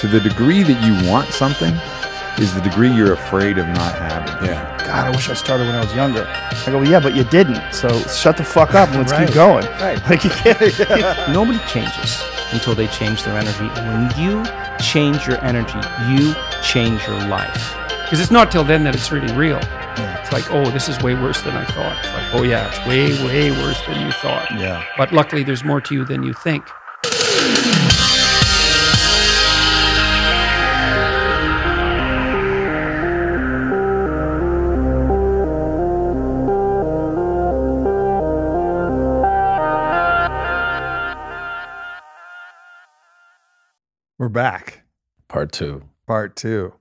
to the degree that you want something is the degree you're afraid of not having. Yeah. God, I wish I started when I was younger. I go, well, yeah, but you didn't. So shut the fuck up and let's keep going. Right. Like you can't. Nobody changes until they change their energy. And when you change your energy, you change your life. Because it's not till then that it's really real. Yeah. It's like, oh, this is way worse than I thought. It's like, oh yeah, it's way, way worse than you thought. Yeah. But luckily, there's more to you than you think. We're back. Part two. Part two,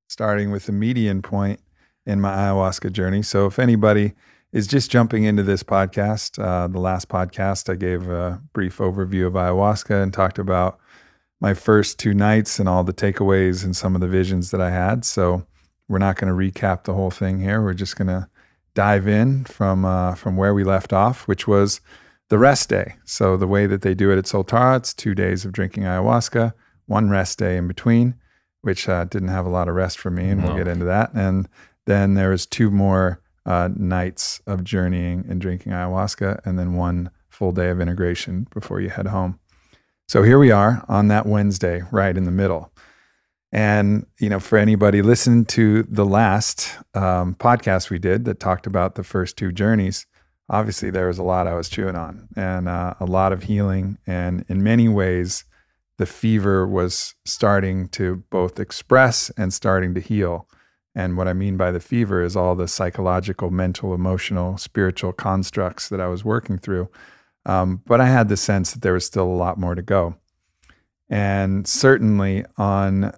starting with the median point in my ayahuasca journey. So if anybody is just jumping into this podcast, the last podcast, I gave a brief overview of ayahuasca and talked about my first 2 nights and all the takeaways and some of the visions that I had. So we're not going to recap the whole thing here. We're just going to dive in from where we left off, which was the rest day. So the way that they do it at Soltara, it's 2 days of drinking ayahuasca, 1 rest day in between, which didn't have a lot of rest for me, and we'll get into that. And then there was 2 more nights of journeying and drinking ayahuasca, and then 1 full day of integration before you head home. So here we are on that Wednesday, right in the middle. And, you know, for anybody listening to the last podcast we did that talked about the first 2 journeys, obviously there was a lot I was chewing on and a lot of healing. And in many ways, the fever was starting to both express and starting to heal. And what I mean by the fever is all the psychological, mental, emotional, spiritual constructs that I was working through. But I had the sense that there was still a lot more to go. And certainly on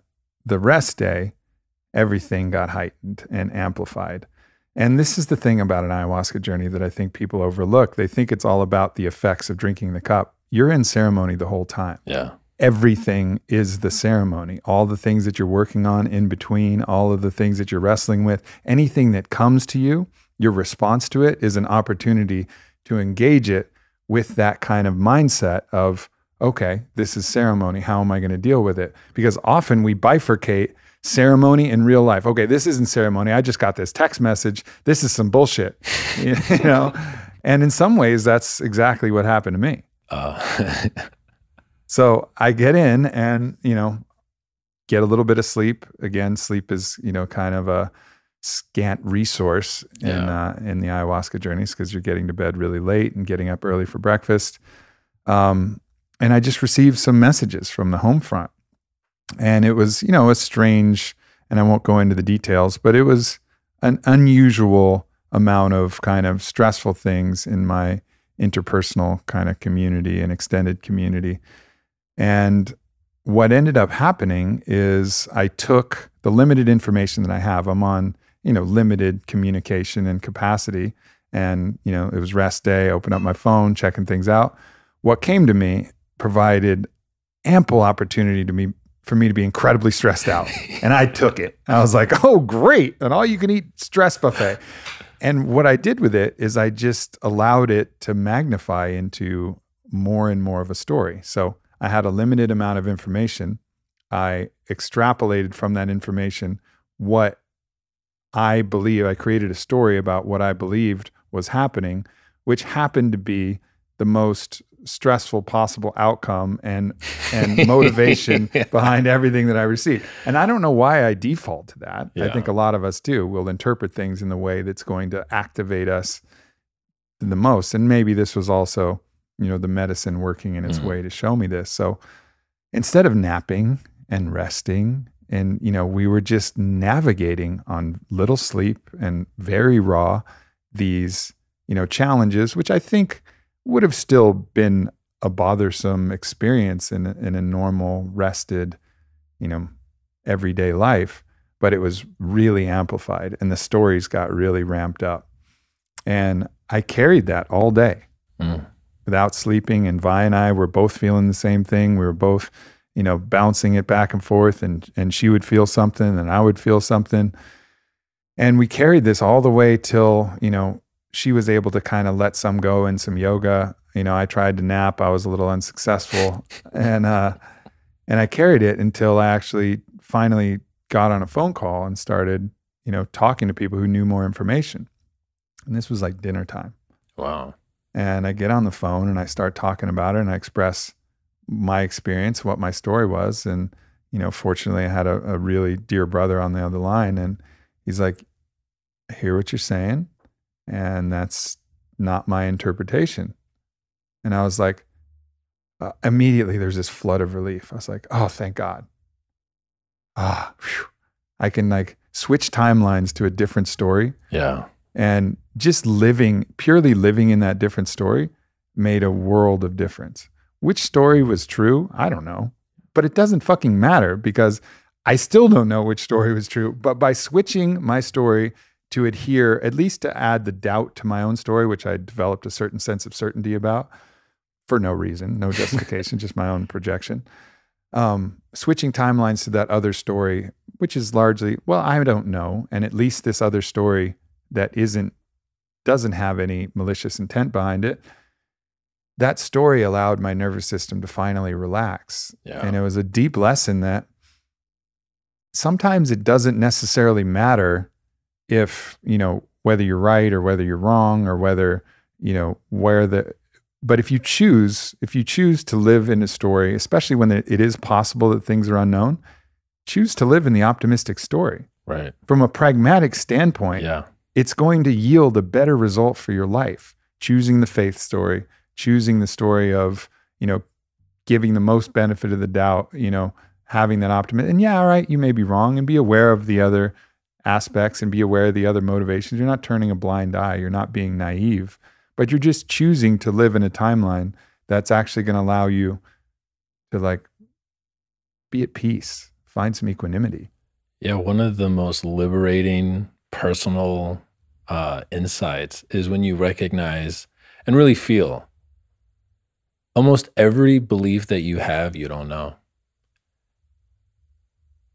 the rest day, everything got heightened and amplified. And this is the thing about an ayahuasca journey that I think people overlook. They think it's all about the effects of drinking the cup. You're in ceremony the whole time. Yeah. Everything is the ceremony. All the things that you're working on in between, all of the things that you're wrestling with, anything that comes to you, your response to it is an opportunity to engage it with that kind of mindset of, okay, this is ceremony. How am I going to deal with it? Because often we bifurcate ceremony and real life. Okay, this isn't ceremony. I just got this text message. This is some bullshit, you know? And in some ways, that's exactly what happened to me. So I get in and, you know, get a little bit of sleep. Again, sleep is, you know, kind of a scant resource in the ayahuasca journeys because you're getting to bed really late and getting up early for breakfast. And I just received some messages from the home front. And it was, you know, a strange, and I won't go into the details, but it was an unusual amount of kind of stressful things in my interpersonal kind of community and extended community. And what ended up happening is I took the limited information that I have. I'm on, you know, limited communication and capacity. And, you know, it was rest day, open up my phone, checking things out. What came to me provided ample opportunity for me to be incredibly stressed out. And I took it. I was like, oh, great. An all you can eat stress buffet. And what I did with it is I just allowed it to magnify into more and more of a story. So I had a limited amount of information. I extrapolated from that information what I believe. I created a story about what I believed was happening, which happened to be the most stressful possible outcome and motivation behind everything that I received. And I don't know why I default to that. Yeah. I think a lot of us do. We'll interpret things in the way that's going to activate us the most. And maybe this was also, you know, the medicine working in its way to show me this. So instead of napping and resting, and, you know, we were just navigating on little sleep and very raw, these, you know, challenges, which I think would have still been a bothersome experience in a normal, rested, you know, everyday life, but it was really amplified and the stories got really ramped up. And I carried that all day without sleeping. And Vi and I were both feeling the same thing. We were both, you know, bouncing it back and forth, and she would feel something and I would feel something. And we carried this all the way till, you know, she was able to kind of let some go in some yoga. You know, I tried to nap. I was a little unsuccessful. And And I carried it until I actually finally got on a phone call and started, talking to people who knew more information. And this was like dinner time. Wow. And I get on the phone and I start talking about it, and I express my experience, what my story was. And, fortunately I had a really dear brother on the other line, and he's like, I hear what you're saying, and that's not my interpretation. And I was like, immediately there's this flood of relief. I was like, oh, thank God. I can like switch timelines to a different story. Yeah. And just purely living in that different story made a world of difference. Which story was true? I don't know. But it doesn't fucking matter, because I still don't know which story was true. But by switching my story to adhere, at least to add the doubt to my own story, which I developed a certain sense of certainty about for no reason, no justification, just my own projection. Switching timelines to that other story, which is largely, well, I don't know. And at least this other story that doesn't have any malicious intent behind it, that story allowed my nervous system to finally relax. Yeah. And it was a deep lesson that sometimes it doesn't necessarily matter if, whether you're right or whether you're wrong, or whether, but if you choose to live in a story, especially when it is possible that things are unknown, choose to live in the optimistic story. Right. From a pragmatic standpoint, Yeah. it's going to yield a better result for your life. Choosing the faith story, choosing the story of, giving the most benefit of the doubt, having that optimism. And yeah, all right, you may be wrong, and be aware of the other aspects and be aware of the other motivations. You're not turning a blind eye. You're not being naive, but you're just choosing to live in a timeline that's actually going to allow you to like be at peace, find some equanimity. Yeah. One of the most liberating personal insights is when you recognize and really feel almost every belief that you have, you don't know.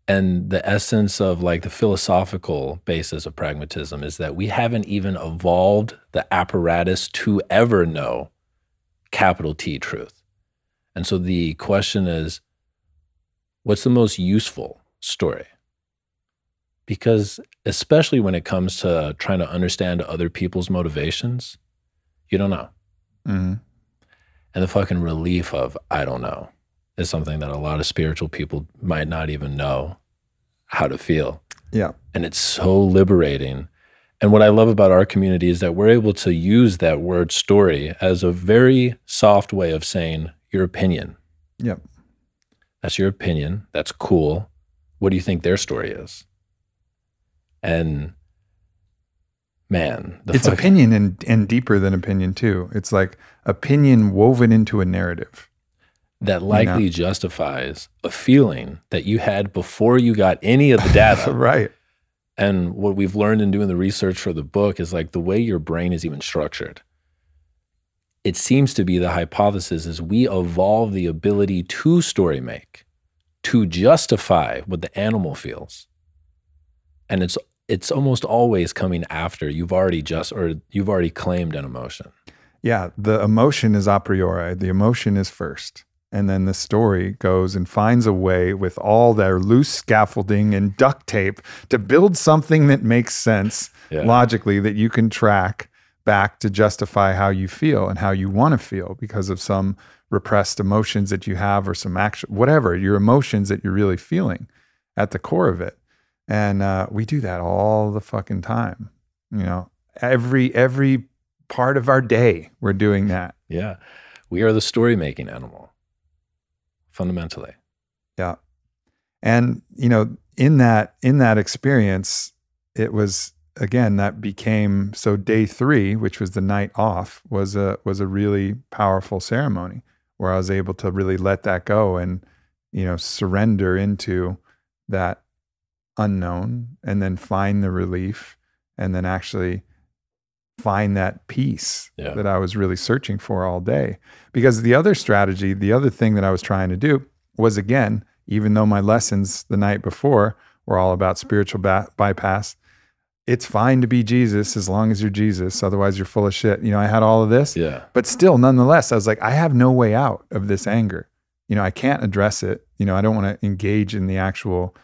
And the essence of like the philosophical basis of pragmatism is that we haven't even evolved the apparatus to ever know capital T truth. And so the question is, what's the most useful story? Because especially when it comes to trying to understand other people's motivations, you don't know. Mm-hmm. And the fucking relief of, I don't know, is something that a lot of spiritual people might not even know how to feel. Yeah. And it's so liberating. And what I love about our community is that we're able to use that word story as a very soft way of saying your opinion. Yep. That's your opinion. That's cool. What do you think their story is? And man, it's opinion and deeper than opinion too. It's like opinion woven into a narrative that likely justifies a feeling that you had before you got any of the data. Right. And what we've learned in doing the research for the book is like the way your brain is even structured. It seems to be the hypothesis is we evolve the ability to story make, to justify what the animal feels. And it's almost always coming after you've already claimed an emotion. Yeah, the emotion is a priori. The emotion is first. And then the story goes and finds a way with all their loose scaffolding and duct tape to build something that makes sense logically, that you can track back to justify how you feel and how you want to feel because of some repressed emotions that you have, or some action, whatever, your emotions that you're really feeling at the core of it. And we do that all the fucking time. Every part of our day, we're doing that. Yeah. We are the story-making animal, fundamentally. Yeah. And, in that experience, it was, again, that became, so day 3, which was the night off, was a really powerful ceremony where I was able to really let that go and, surrender into that unknown, and then find the relief, and then actually find that peace that I was really searching for all day. Because the other strategy, the other thing that I was trying to do was, again, even though my lessons the night before were all about spiritual bypass, it's fine to be Jesus as long as you're Jesus. Otherwise, you're full of shit. I had all of this. Yeah. But still, nonetheless, I was like, I have no way out of this anger. I can't address it. I don't want to engage in the actual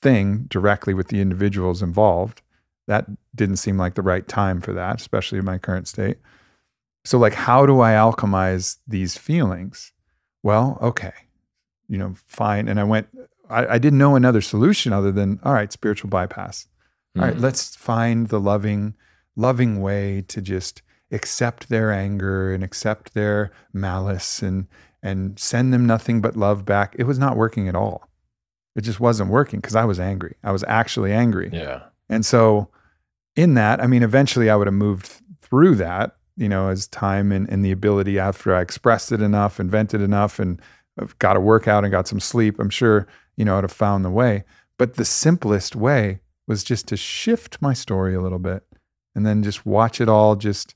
thing directly with the individuals involved. That didn't seem like the right time for that, especially in my current state. So like, how do I alchemize these feelings? Well, okay, fine. And I didn't know another solution other than, all right, spiritual bypass. All right, let's find the loving way to just accept their anger and accept their malice and send them nothing but love back. It was not working at all. It just wasn't working because I was angry. I was actually angry. Yeah. And so in that, eventually I would have moved through that, as time and the ability after I expressed it enough and vented enough and got a workout and got some sleep, I'm sure, I'd have found the way. But the simplest way was just to shift my story a little bit and then just watch it all just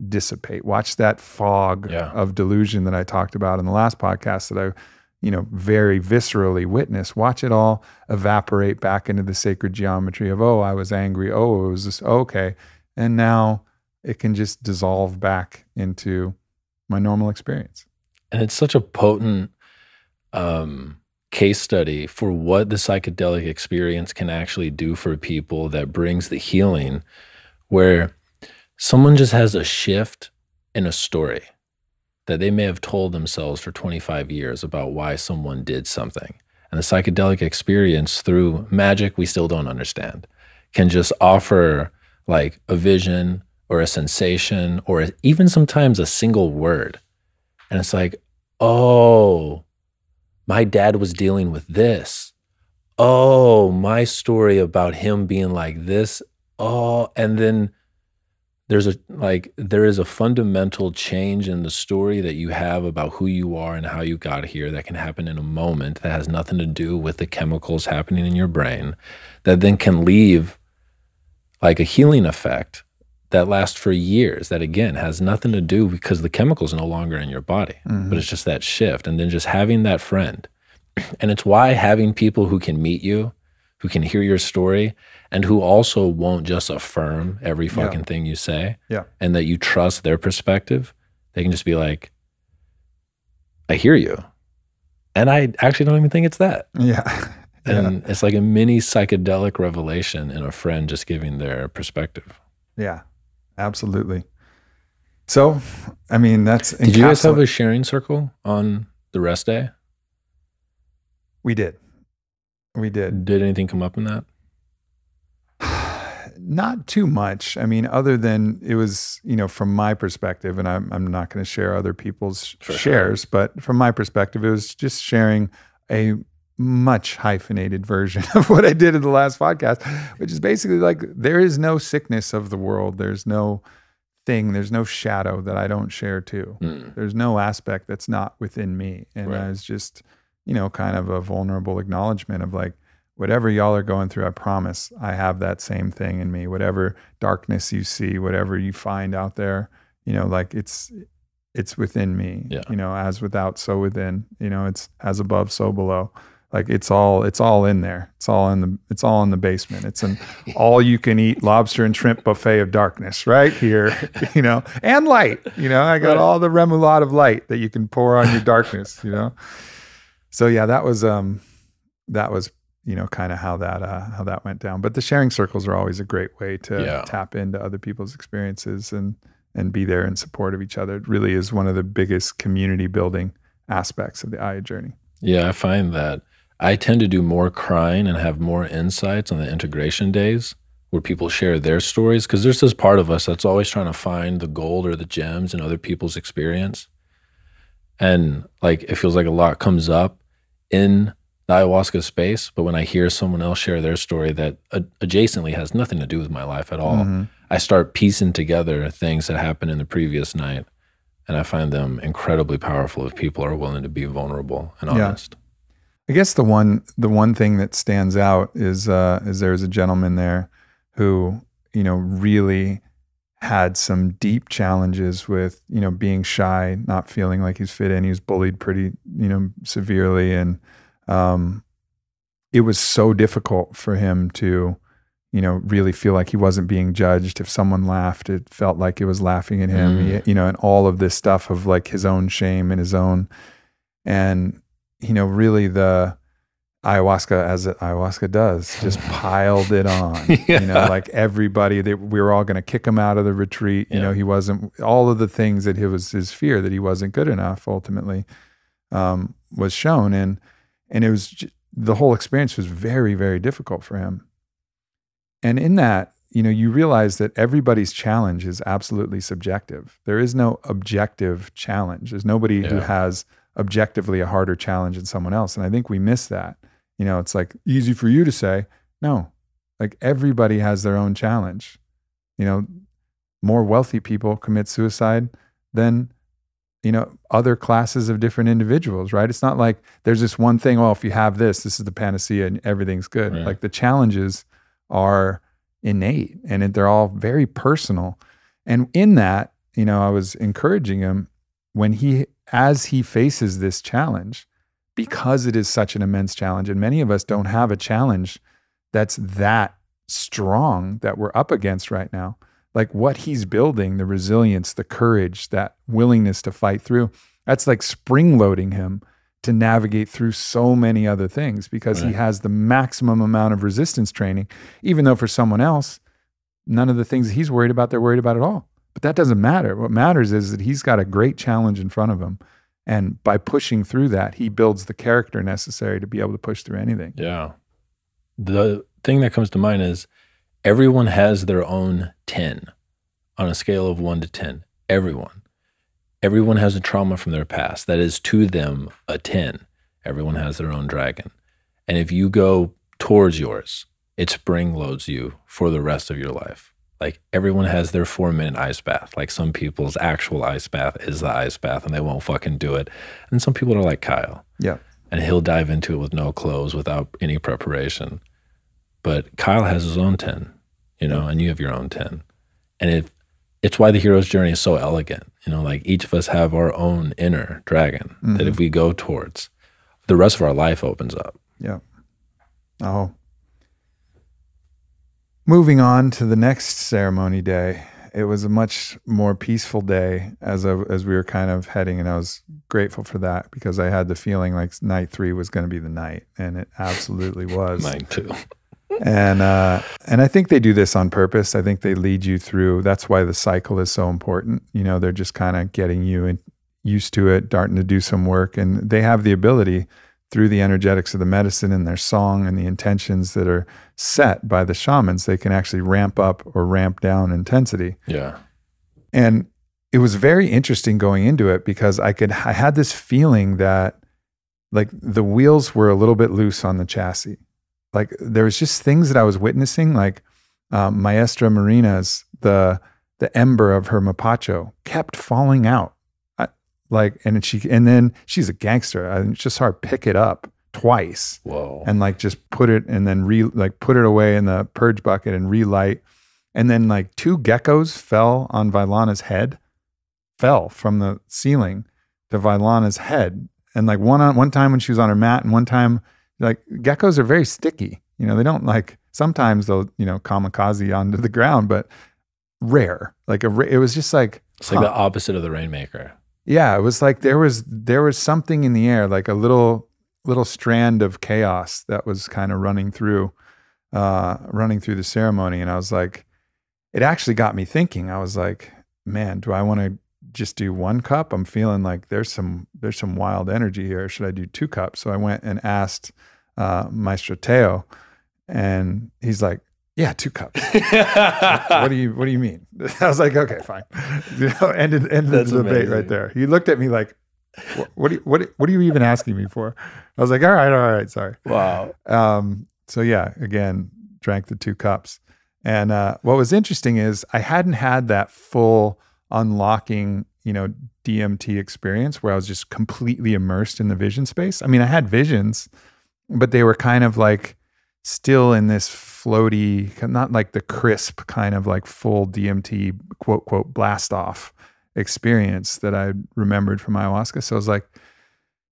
dissipate. Watch that fog of delusion that I talked about in the last podcast that I, very viscerally witnessed. Watch it all evaporate back into the sacred geometry of, oh, I was angry. Oh, it was this. Okay. And now it can just dissolve back into my normal experience. And it's such a potent case study for what the psychedelic experience can actually do for people that brings the healing, where someone just has a shift in a story that they may have told themselves for 25 years about why someone did something. And the psychedelic experience, through magic we still don't understand, can just offer like a vision or a sensation or even sometimes a single word. And it's like, oh, my dad was dealing with this. Oh, my story about him being like this. Oh, and then there is a fundamental change in the story that you have about who you are and how you got here that can happen in a moment that has nothing to do with the chemicals happening in your brain, that then can leave like a healing effect that lasts for years, that again has nothing to do because the chemicals are no longer in your body, but it's just that shift. And then just having that friend. And it's why having people who can meet you, who can hear your story, and who also won't just affirm every fucking thing you say, and that you trust their perspective, they can just be like, I hear you. And I actually don't even think it's that. Yeah. And it's like a mini psychedelic revelation in a friend just giving their perspective. Yeah, absolutely. So, that's... Did you guys have a sharing circle on the rest day? We did. Did anything come up in that? Not too much. other than it was, from my perspective, and I'm not going to share other people's shares, but from my perspective, it was just sharing a much hyphenated version of what I did in the last podcast, which is basically like, there is no sickness of the world. There's no thing, there's no shadow that I don't share too. There's no aspect that's not within me. And I was just, kind of a vulnerable acknowledgement of like, whatever y'all are going through, I promise I have that same thing in me. Whatever darkness you see, whatever you find out there, like it's within me, as without, so within, it's as above, so below. Like it's all in there. It's all in the basement. It's an all you can eat lobster and shrimp buffet of darkness right here, and light, I got all the remoulade of light that you can pour on your darkness, So yeah, that was kind of how that went down. But the sharing circles are always a great way to tap into other people's experiences and be there in support of each other. It really is one of the biggest community building aspects of the Aya journey. Yeah, I find that I tend to do more crying and have more insights on the integration days where people share their stories, because there's this part of us that's always trying to find the gold or the gems in other people's experience. And like, it feels like a lot comes up in the ayahuasca space, but when I hear someone else share their story that adjacently has nothing to do with my life at all, I start piecing together things that happened in the previous night, and I find them incredibly powerful if people are willing to be vulnerable and honest. I guess the one thing that stands out is there's a gentleman there who, really had some deep challenges with, being shy, not feeling like he's fit in. He was bullied pretty, severely. And it was so difficult for him to, really feel like he wasn't being judged. If someone laughed, it felt like it was laughing at him, and all of this stuff of like his own shame and his own. And really the ayahuasca, as ayahuasca does, just piled it on. Like everybody, we were all going to kick him out of the retreat. He wasn't, all of the things that his fear that he wasn't good enough ultimately was shown. And it was, the whole experience was very, very difficult for him. And in that, you realize that everybody's challenge is absolutely subjective. There is no objective challenge. There's nobody who has objectively a harder challenge than someone else. And I think we miss that. It's like easy for you to say, no, like everybody has their own challenge. More wealthy people commit suicide than, other classes of different individuals, right? It's not like there's this one thing, if you have this is the panacea and everything's good. Right. Like the challenges are innate and they're all very personal. And in that, I was encouraging him as he faces this challenge, because it is such an immense challenge. And many of us don't have a challenge that's that strong that we're up against right now. Like what he's building, the resilience, the courage, that willingness to fight through, that's like spring loading him to navigate through so many other things, because he has the maximum amount of resistance training, even though for someone else, none of the things that he's worried about, they're worried about at all. But that doesn't matter. What matters is that he's got a great challenge in front of him. And by pushing through that, he builds the character necessary to be able to push through anything. Yeah. The thing that comes to mind is everyone has their own 10 on a scale of 1 to 10. Everyone. Everyone has a trauma from their past that is to them a 10. Everyone has their own dragon. And if you go towards yours, it spring loads you for the rest of your life. Like everyone has their 4-minute ice bath. Like some people's actual ice bath is the ice bath and they won't fucking do it. And some people are like Kyle. Yeah. And he'll dive into it with no clothes, without any preparation. But Kyle has his own 10, and you have your own 10. And it's why the hero's journey is so elegant. Like each of us have our own inner dragon that if we go towards, the rest of our life opens up. Yeah. Oh. Moving on to the next ceremony day, it was a much more peaceful day as we were kind of heading, and I was grateful for that because I had the feeling like night 3 was going to be the night, and it absolutely was. Mine too. And I think they do this on purpose. I think they lead you through. That's why the cycle is so important. They're just kind of getting you used to it, starting to do some work, and they have the ability through the energetics of the medicine and their song and the intentions that are set by the shamans, they can actually ramp up or ramp down intensity. Yeah. And it was very interesting going into it because I had this feeling that like the wheels were a little bit loose on the chassis. Like there was just things that I was witnessing, like Maestra Marina's, the ember of her mapacho kept falling out. And then she's a gangster. I just saw her pick it up twice. Whoa. And like just put it and then put it away in the purge bucket and relight. And then like 2 geckos fell on Vailana's head, fell from the ceiling to Vailana's head. And like one time when she was on her mat, and one time, like geckos are very sticky. They don't like, sometimes they'll, kamikaze onto the ground, but rare. Like it was just like, it's like the opposite of the Rainmaker. Yeah, it was like there was something in the air, like a little strand of chaos that was kind of running through the ceremony, and I was like, it actually got me thinking. I was like, man, do I want to just do 1 cup? I'm feeling like there's some wild energy here. Should I do 2 cups? So I went and asked Maestro Teo, and he's like, yeah, 2 cups. What do you mean? I was like, okay, fine. Ended the debate right there. He looked at me like, what are you even asking me for? I was like, all right, sorry. Wow. So yeah, again, drank the 2 cups. And what was interesting is I hadn't had that full unlocking, DMT experience where I was just completely immersed in the vision space. I mean, I had visions, but they were kind of like still in this floaty, not like the crisp kind of like full DMT quote blast off experience that I remembered from ayahuasca. So I was like,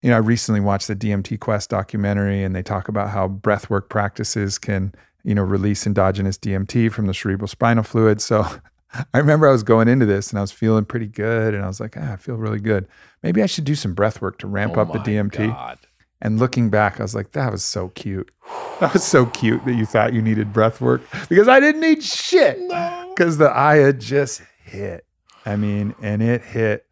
I recently watched the DMT Quest documentary, and they talk about how breathwork practices can, release endogenous DMT from the cerebral spinal fluid. So I remember I was going into this and I was feeling pretty good, and I was like, I feel really good. Maybe I should do some breath work to ramp up the DMT. God. And looking back, I was like, that was so cute. That was so cute that you thought you needed breath work, because I didn't need shit. Because the aya just hit. I mean, and it hit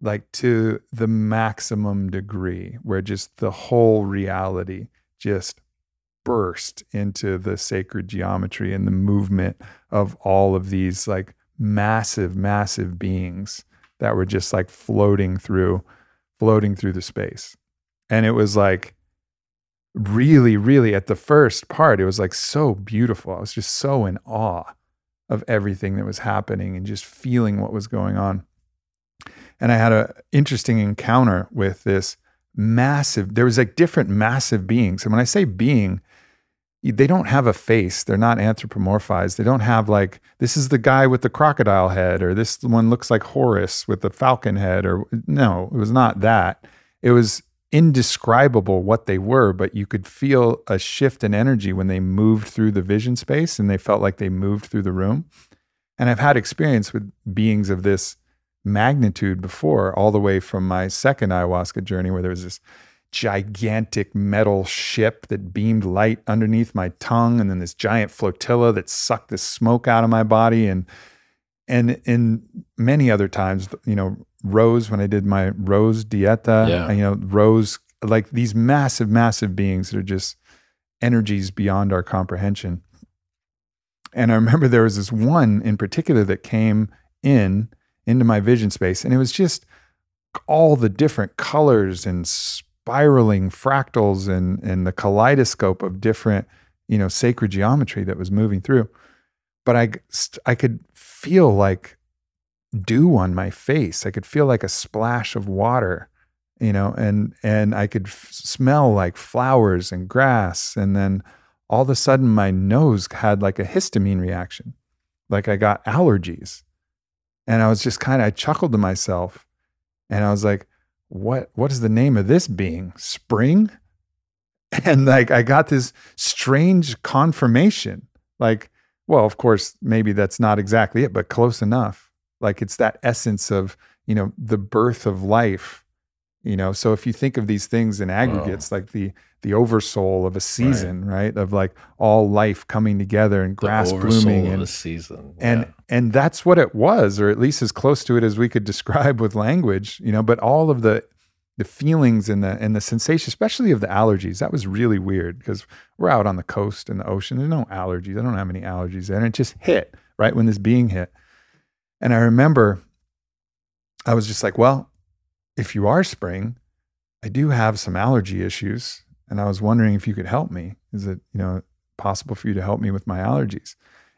like to the maximum degree, where just the whole reality just burst into the sacred geometry and the movement of all of these like massive, massive beings that were just like floating through the space. And it was like really, really, at the first part, it was like so beautiful. I was just so in awe of everything that was happening and just feeling what was going on. And I had an interesting encounter with this massive, there was like different massive beings. And when I say being, they don't have a face. They're not anthropomorphized. They don't have like, this is the guy with the crocodile head, or this one looks like Horus with the falcon head, or no, it was not that. It was indescribable what they were, but you could feel a shift in energy when they moved through the vision space, and they felt like they moved through the room. And I've had experience with beings of this magnitude before, all the way from my second ayahuasca journey, where there was this gigantic metal ship that beamed light underneath my tongue, and then this giant flotilla that sucked the smoke out of my body. And in many other times, you know, Rose, when I did my Rose Dieta, you know, Rose, like these massive, massive beings that are just energies beyond our comprehension. And I remember there was this one in particular that came into my vision space, and it was just all the different colors and spiraling fractals and the kaleidoscope of different, you know, sacred geometry that was moving through. But I could feel like dew on my face. I could feel like a splash of water, you know, and I could smell like flowers and grass. And then all of a sudden my nose had like a histamine reaction, like I got allergies. And I was just I chuckled to myself, and I was like, what is the name of this being? Spring? And like, I got this strange confirmation, like, well, of course, maybe that's not exactly it, but close enough. Like, it's that essence of, you know, the birth of life, you know? So if you think of these things in aggregates, like the oversoul of a season, right? Of like all life coming together and grass blooming and and a season. And that's what it was, or at least as close to it as we could describe with language, you know, but all of the feelings and the sensation, especially of the allergies, that was really weird, because we're out on the coast in the ocean. There's no allergies. I don't have any allergies there. And it just hit right when this being hit. And I remember I was just like, well, if you are Spring, I do have some allergy issues. And I was wondering if you could help me. Is it, you know, possible for you to help me with my allergies?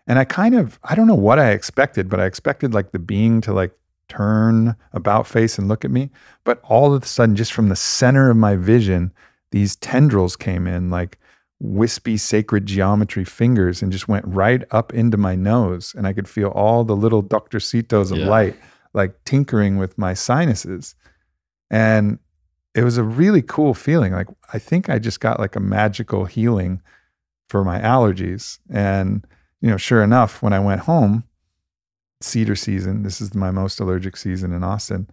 And I don't know what I expected, but I expected like the being to like turn about face and look at me. But all of a sudden, just from the center of my vision, these tendrils came in like wispy sacred geometry fingers and just went right up into my nose. And I could feel all the little doctorcitos of light, like tinkering with my sinuses. And it was a really cool feeling. Like, I think I just got like a magical healing for my allergies. And, you know, sure enough, when I went home, cedar season, this is my most allergic season in Austin,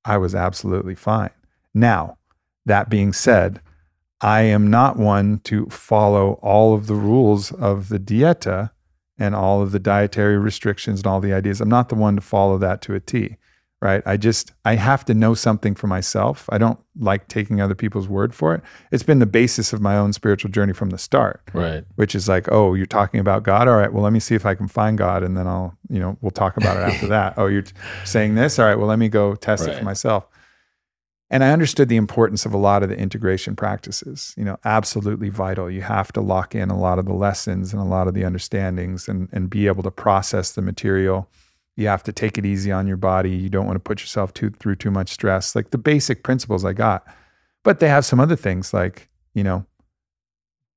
I was absolutely fine. Now, that being said, I am not one to follow all of the rules of the dieta and all of the dietary restrictions and all the ideas. I'm not the one to follow that to a T. Right? I have to know something for myself. I don't like taking other people's word for it. It's been the basis of my own spiritual journey from the start. Right. Which is like, oh, you're talking about God? All right, well, let me see if I can find God, and then we'll talk about it after that. Oh, you're saying this? All right, well, let me go test it for myself. And I understood the importance of a lot of the integration practices, you know, absolutely vital. You have to lock in a lot of the lessons and a lot of the understandings and be able to process the material. You have to take it easy on your body. You don't want to put yourself through too much stress. Like the basic principles I got. But they have some other things like, you know,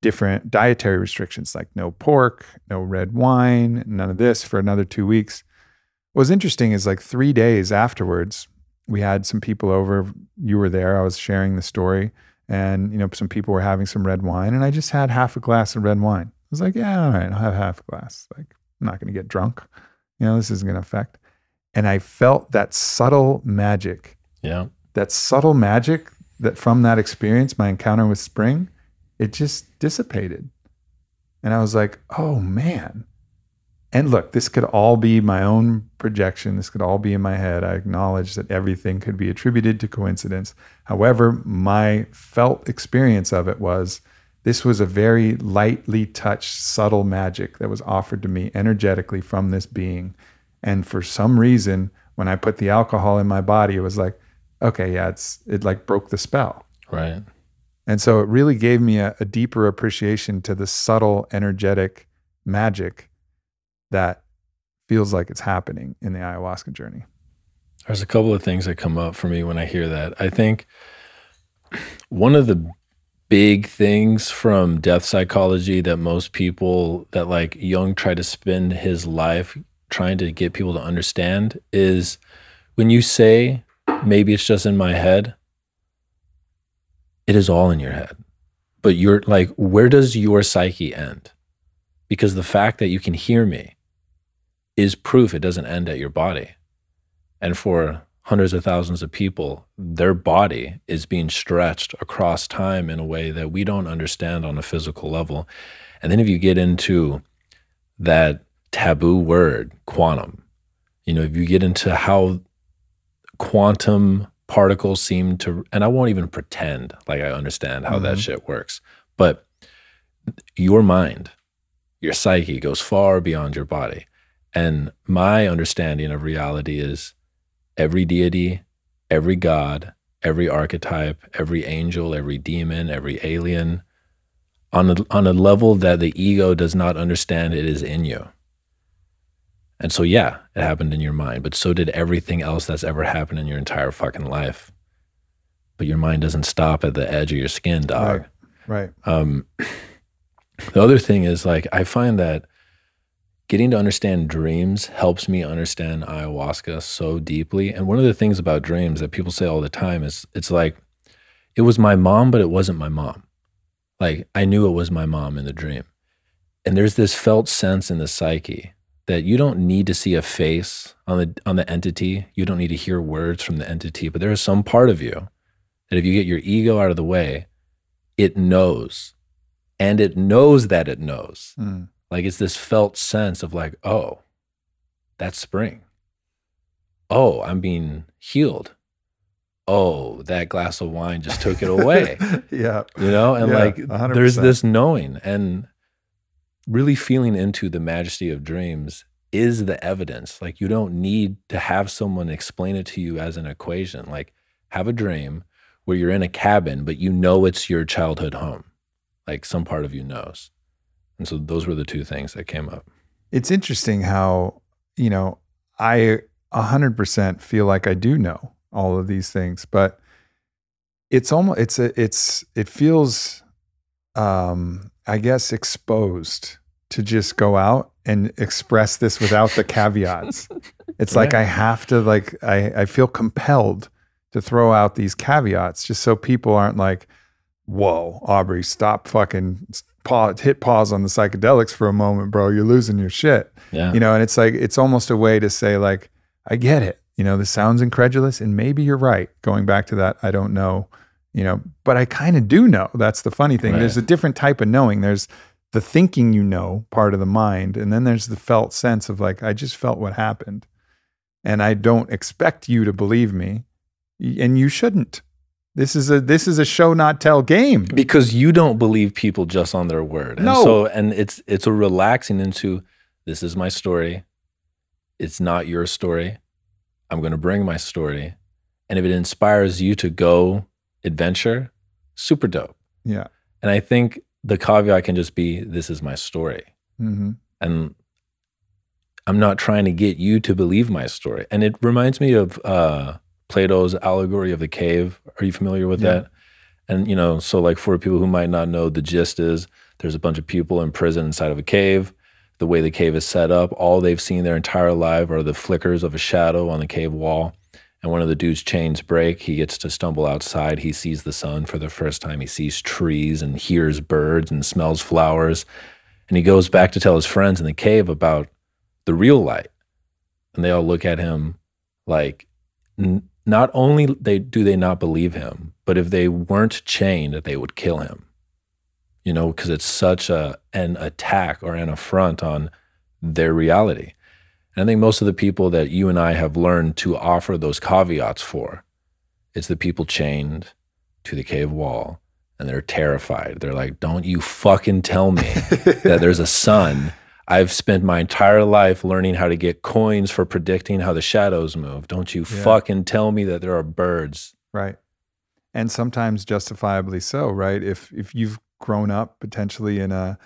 different dietary restrictions, like no pork, no red wine, none of this for another 2 weeks. What was interesting is like 3 days afterwards, we had some people over. You were there. I was sharing the story. And, you know, some people were having some red wine. And I just had half a glass of red wine. I was like, yeah, all right, I'll have half a glass. Like, I'm not going to get drunk. You know, this isn't going to affect. And I felt that subtle magic. Yeah. That subtle magic that from that experience, my encounter with spring, it just dissipated. And I was like, oh man. And look, this could all be my own projection. This could all be in my head. I acknowledge that everything could be attributed to coincidence. However, my felt experience of it was, this was a very lightly touched, subtle magic that was offered to me energetically from this being. And for some reason, when I put the alcohol in my body, it was like, okay, yeah, it like broke the spell. Right. And so it really gave me a deeper appreciation to the subtle, energetic magic that feels like it's happening in the ayahuasca journey. There's a couple of things that come up for me when I hear that. I think one of the big things from death psychology that most people, that like Jung tried to spend his life trying to get people to understand, is when you say, maybe it's just in my head, it is all in your head. But you're like, where does your psyche end? Because the fact that you can hear me is proof it doesn't end at your body. And for hundreds of thousands of people, their body is being stretched across time in a way that we don't understand on a physical level. And then if you get into that taboo word, quantum, you know, if you get into how quantum particles seem to, and I won't even pretend like I understand how that shit works, but your mind, your psyche goes far beyond your body. And my understanding of reality is every deity, every god, every archetype, every angel, every demon, every alien, on a level that the ego does not understand, it is in you. And so, yeah, it happened in your mind, but so did everything else that's ever happened in your entire fucking life. But your mind doesn't stop at the edge of your skin, dog. Right. The other thing is, like, I find that getting to understand dreams helps me understand ayahuasca so deeply. And one of the things about dreams that people say all the time is, it's like, it was my mom, but it wasn't my mom. Like, I knew it was my mom in the dream. And there's this felt sense in the psyche that you don't need to see a face on the entity. You don't need to hear words from the entity, but there is some part of you that if you get your ego out of the way, it knows. And it knows that it knows. Like, it's this felt sense of like, oh, that's spring. Oh, I'm being healed. Oh, that glass of wine just took it away. Yeah. You know, and like 100%. there's this knowing, and really feeling into the majesty of dreams is the evidence. Like, you don't need to have someone explain it to you as an equation. Like, have a dream where you're in a cabin, but you know it's your childhood home. Like, some part of you knows. And so those were the two things that came up. It's interesting how, you know, I 100% feel like I do know all of these things, but it's almost, it feels, I guess, exposed to just go out and express this without the caveats. It's like, I have to, like, I feel compelled to throw out these caveats just so people aren't like, whoa, Aubrey, stop fucking hit pause on the psychedelics for a moment, bro. You're losing your shit. Yeah. You know, and it's like, it's almost a way to say, like, I get it. You know, this sounds incredulous, and maybe you're right. Going back to that, I don't know, you know, but I kind of do know. That's the funny thing. Right. There's a different type of knowing. There's the thinking, you know, part of the mind. And then there's the felt sense of like, I just felt what happened. And I don't expect you to believe me. And you shouldn't. This is a show not tell game. Because you don't believe people just on their word. And No. so, and it's a relaxing into, this is my story. It's not your story. I'm going to bring my story. And if it inspires you to go adventure, super dope. Yeah. And I think the caveat can just be, this is my story. Mm-hmm. And I'm not trying to get you to believe my story. And it reminds me of Plato's allegory of the cave. Are you familiar with that? And, you know, so like for people who might not know, the gist is there's a bunch of people in prison inside of a cave. The way the cave is set up, all they've seen their entire life are the flickers of a shadow on the cave wall. And one of the dude's chains break. He gets to stumble outside. He sees the sun for the first time. He sees trees and hears birds and smells flowers. And he goes back to tell his friends in the cave about the real light. And they all look at him like, not only do they not believe him, but if they weren't chained, they would kill him. You know, because it's such an attack or an affront on their reality. And I think most of the people that you and I have learned to offer those caveats for, it's the people chained to the cave wall and they're terrified. They're like, don't you fucking tell me that there's a sun. I've spent my entire life learning how to get coins for predicting how the shadows move. Don't you fucking tell me that there are birds. Right. And sometimes justifiably so, right? If you've grown up potentially in a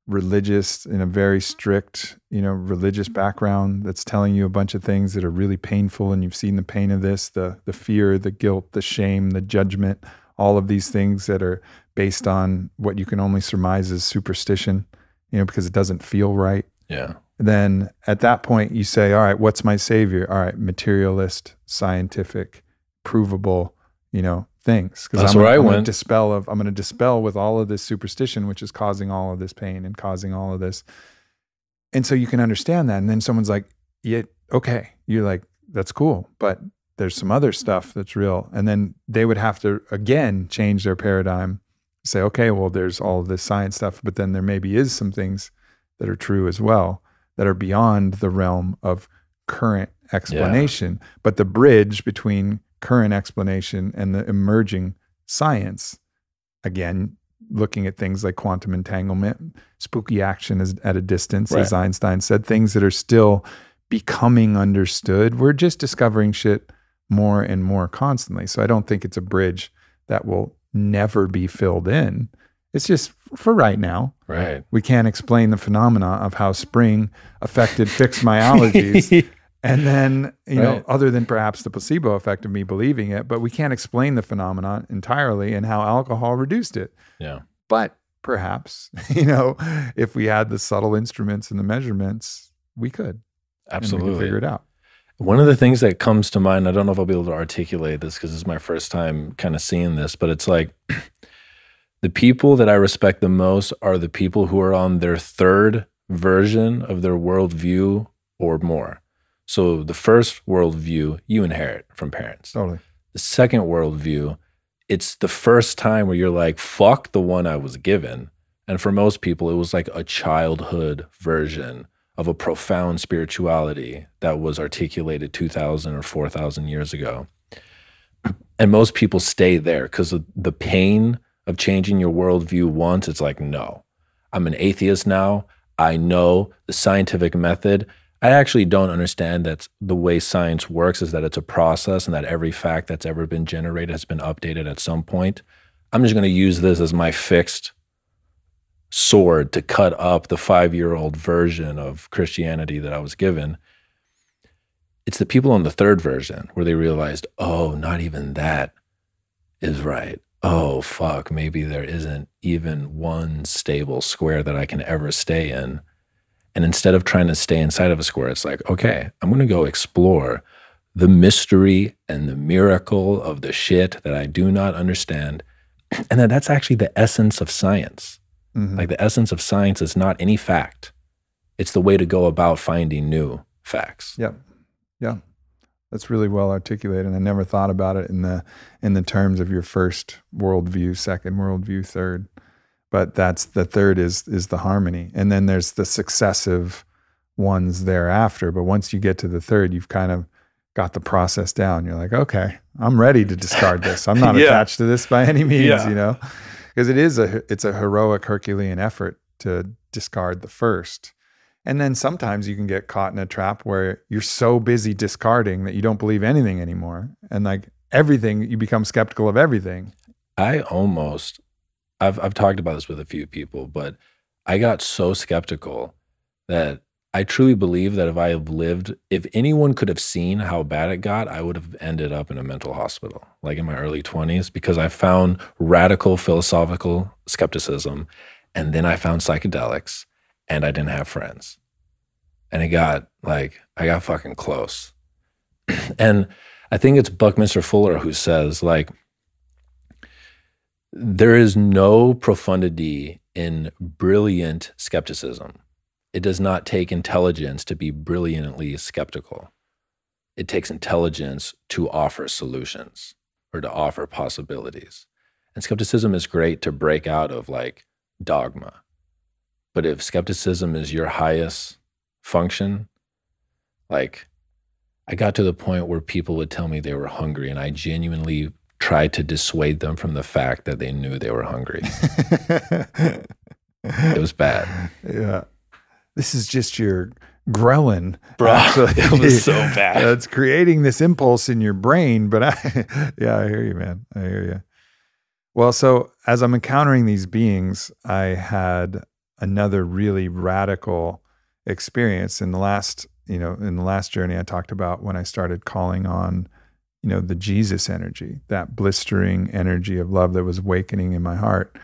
very strict, religious background that's telling you a bunch of things that are really painful, and you've seen the pain of this, the fear, the guilt, the shame, the judgment, all of these things that are based on what you can only surmise as superstition, because it doesn't feel right. Yeah. Then at that point you say, all right, what's my savior? All right, materialist, scientific, provable, things. Because I'm going to dispel with all of this superstition, which is causing all of this pain and causing all of this. And so you can understand that. And then someone's like, yeah, okay. You're like, that's cool, but there's some other stuff that's real. And then they would have to, again, change their paradigm, say, okay, well, there's all of this science stuff, but then there maybe is some things that are true as well, that are beyond the realm of current explanation. Yeah. But the bridge between current explanation and the emerging science, again, looking at things like quantum entanglement, spooky action is at a distance, as Einstein said, things that are still becoming understood. We're just discovering shit more and more constantly. So I don't think it's a bridge that will never be filled in. It's just for right now. Right. We can't explain the phenomena of how spring affected fixed my allergies. And then, other than perhaps the placebo effect of me believing it, but we can't explain the phenomenon entirely and how alcohol reduced it. Yeah. But perhaps, if we had the subtle instruments and the measurements, we could. Absolutely. And we could figure it out. One of the things that comes to mind, I don't know if I'll be able to articulate this because this is my first time kind of seeing this, but it's like the people that I respect the most are the people who are on their third version of their worldview or more. So the first worldview you inherit from parents. Totally. The second worldview, it's the first time where you're like, fuck the one I was given. And for most people, it was like a childhood version of a profound spirituality that was articulated 2,000 or 4,000 years ago. And most people stay there because of the pain of changing your worldview once. It's like, no, I'm an atheist now. I know the scientific method. I actually don't understand that the way science works is that it's a process and that every fact that's ever been generated has been updated at some point. I'm just going to use this as my fixed sword to cut up the 5-year-old version of Christianity that I was given. It's the people on the third version where they realized, oh, not even that is right. Oh, fuck, maybe there isn't even one stable square that I can ever stay in. And instead of trying to stay inside of a square, it's like, okay, I'm going to go explore the mystery and the miracle of the shit that I do not understand. And that's actually the essence of science. Mm-hmm. Like the essence of science is not any fact. It's the way to go about finding new facts. Yep. Yeah. That's really well articulated. And I never thought about it in the terms of your first worldview, second worldview, third. But that's the third is the harmony. And then there's the successive ones thereafter. But once you get to the third, you've kind of got the process down. You're like, okay, I'm ready to discard this. I'm not attached to this by any means, because it's a heroic Herculean effort to discard the first. And then sometimes you can get caught in a trap where you're so busy discarding that you don't believe anything anymore. And like everything, you become skeptical of everything. I've talked about this with a few people, but I got so skeptical that I truly believe that if anyone could have seen how bad it got, I would have ended up in a mental hospital, like in my early 20s, because I found radical philosophical skepticism. And then I found psychedelics and I didn't have friends. And I got fucking close. And I think it's Buckminster Fuller who says, like, there is no profundity in brilliant skepticism. It does not take intelligence to be brilliantly skeptical. it takes intelligence to offer solutions or to offer possibilities. And skepticism is great to break out of like dogma. But if skepticism is your highest function, like I got to the point where people would tell me they were hungry and I genuinely tried to dissuade them from the fact that they knew they were hungry. It was bad. Yeah. This is just your ghrelin. Bro, actually. it was so bad. It's creating this impulse in your brain, but I hear you, man. I hear you. Well, so as I'm encountering these beings, I had another really radical experience in the last journey I talked about when I started calling on, the Jesus energy, that blistering energy of love that was awakening in my heart.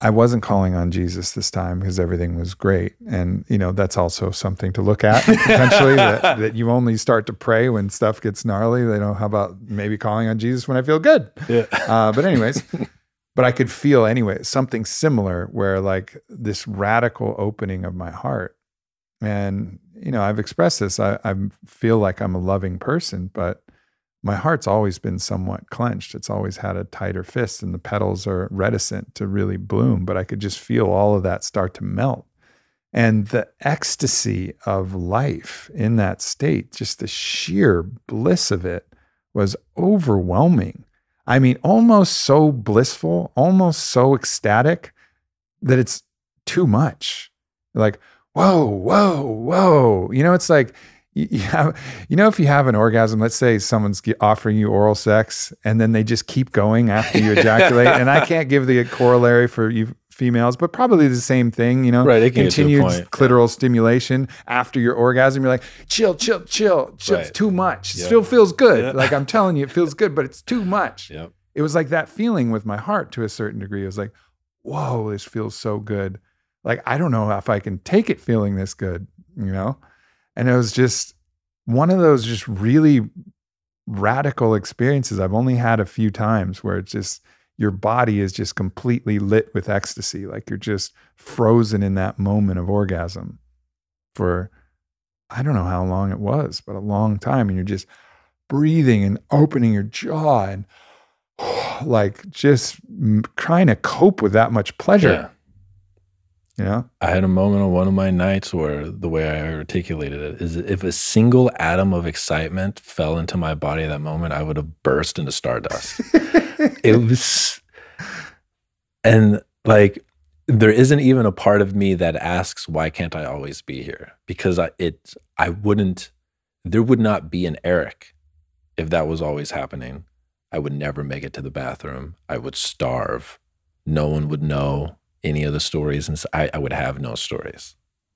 I wasn't calling on Jesus this time because everything was great. And, that's also something to look at potentially, that you only start to pray when stuff gets gnarly. How about maybe calling on Jesus when I feel good? Yeah. But anyways, but I could feel anyway, something similar where like this radical opening of my heart. And, I've expressed this. I feel like I'm a loving person, but my heart's always been somewhat clenched. It's always had a tighter fist and the petals are reticent to really bloom, but I could just feel all of that start to melt. And the ecstasy of life in that state, just the sheer bliss of it was overwhelming. I mean, almost so blissful, almost so ecstatic that it's too much. Like, whoa, whoa, whoa. It's like, you have, if you have an orgasm, let's say someone's offering you oral sex and then they just keep going after you ejaculate. And I can't give the corollary for you females, but probably the same thing, Right, it can continued get to a point. clitoral stimulation after your orgasm. You're like, chill. Right. It's too much. It still feels good. Yeah. Like I'm telling you, it feels good, but it's too much. Yep. It was like that feeling with my heart to a certain degree. It was like, whoa, this feels so good. Like, I don't know if I can take it feeling this good, And it was just one of those just really radical experiences I've only had a few times where it's just, your body is just completely lit with ecstasy. Like you're just frozen in that moment of orgasm for, I don't know how long it was, but a long time. And you're just breathing and opening your jaw and like just trying to cope with that much pleasure. Yeah. I had a moment on one of my nights where the way I articulated it is if a single atom of excitement fell into my body at that moment, I would have burst into stardust. It was, and like, there isn't even a part of me that asks, why can't I always be here? Because there would not be an Eric if that was always happening. I would never make it to the bathroom. I would starve. No one would know any of the stories, and I would have no stories.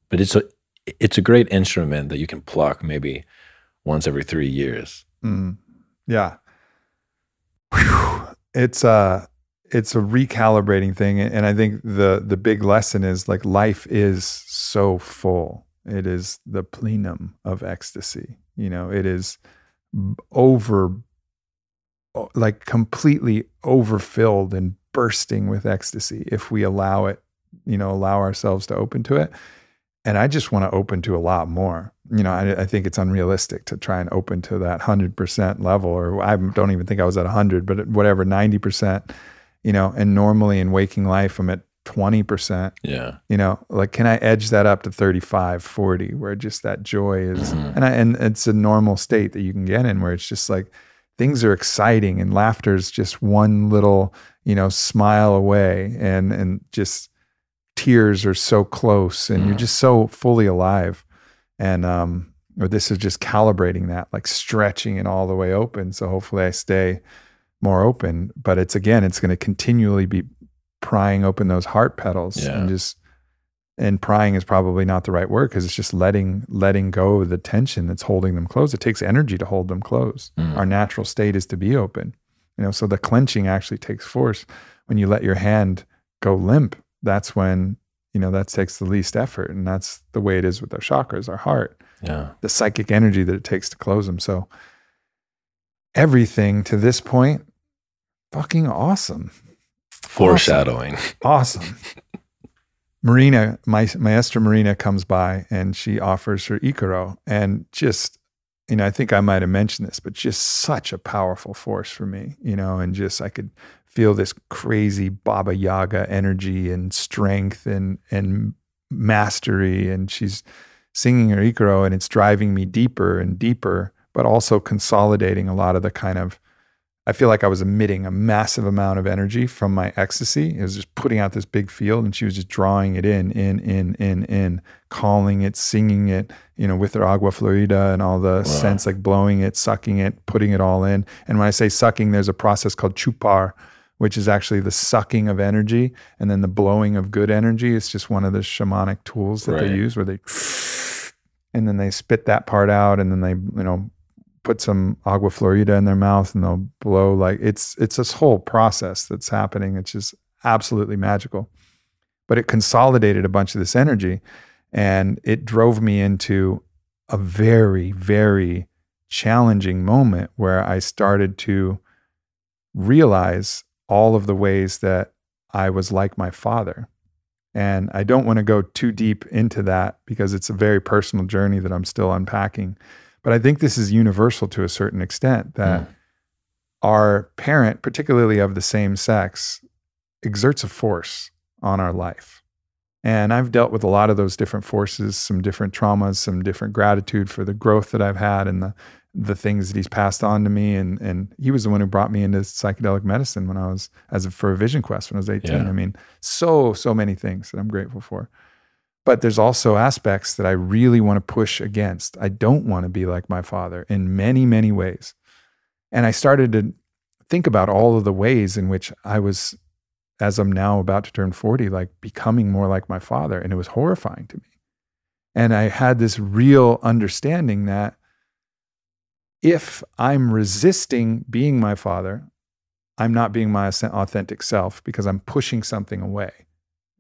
But it's a great instrument that you can pluck maybe once every 3 years. Mm. Yeah. Whew. It's a recalibrating thing. And I think the big lesson is like life is so full. It is the plenum of ecstasy. It is completely overfilled and bursting with ecstasy if we allow it, allow ourselves to open to it. And I just want to open to a lot more. I think it's unrealistic to try and open to that 100% level, or I don't even think I was at 100, but whatever, 90%, and normally in waking life, I'm at 20%. Yeah. Like, can I edge that up to 35, 40, where just that joy is, and it's a normal state that you can get in where it's just like, things are exciting and laughter is just one little, smile away, and just tears are so close and you're just so fully alive. And, or this is just calibrating that, like stretching it all the way open. So hopefully I stay more open, but it's going to continually be prying open those heart petals. Yeah. And prying is probably not the right word, because it's just letting go of the tension that's holding them closed. It takes energy to hold them closed. Our natural state is to be open, so the clenching actually takes force. When you let your hand go limp, that's when, that takes the least effort. And that's the way it is with our chakras, our heart, the psychic energy that it takes to close them. So everything to this point, fucking awesome. Foreshadowing. Awesome. Marina, Maestra Marina comes by and she offers her Icaro, and just I think I might have mentioned this, but just such a powerful force for me, and just I could feel this crazy Baba Yaga energy and strength and mastery. And she's singing her Ikaro, and it's driving me deeper and deeper, but also consolidating a lot of the kind of, I feel like I was emitting a massive amount of energy from my ecstasy. It was just putting out this big field, and she was just drawing it in, calling it, singing it, with her agua florida and all the scents, like blowing it, sucking it, putting it all in. And when I say sucking, there's a process called chupar, which is actually the sucking of energy, and then the blowing of good energy. It's just one of the shamanic tools that they use, where they, and then they spit that part out, and then they, put some agua florida in their mouth, and they'll blow. Like it's this whole process that's happening. It's just absolutely magical. But it consolidated a bunch of this energy, and it drove me into a very, very challenging moment where I started to realize all of the ways that I was like my father. And I don't want to go too deep into that because it's a very personal journey that I'm still unpacking. But I think this is universal to a certain extent, that our parent, particularly of the same sex, exerts a force on our life. And I've dealt with a lot of those different forces, some different traumas, some different gratitude for the growth that I've had and the things that he's passed on to me. And he was the one who brought me into psychedelic medicine when I was, for a vision quest when I was 18. Yeah. I mean, so many things that I'm grateful for. But there's also aspects that I really want to push against. I don't want to be like my father in many, many ways. And I started to think about all of the ways in which I was, as I'm now about to turn 40, like becoming more like my father. And it was horrifying to me. And I had this real understanding that if I'm resisting being my father, I'm not being my authentic self, because I'm pushing something away.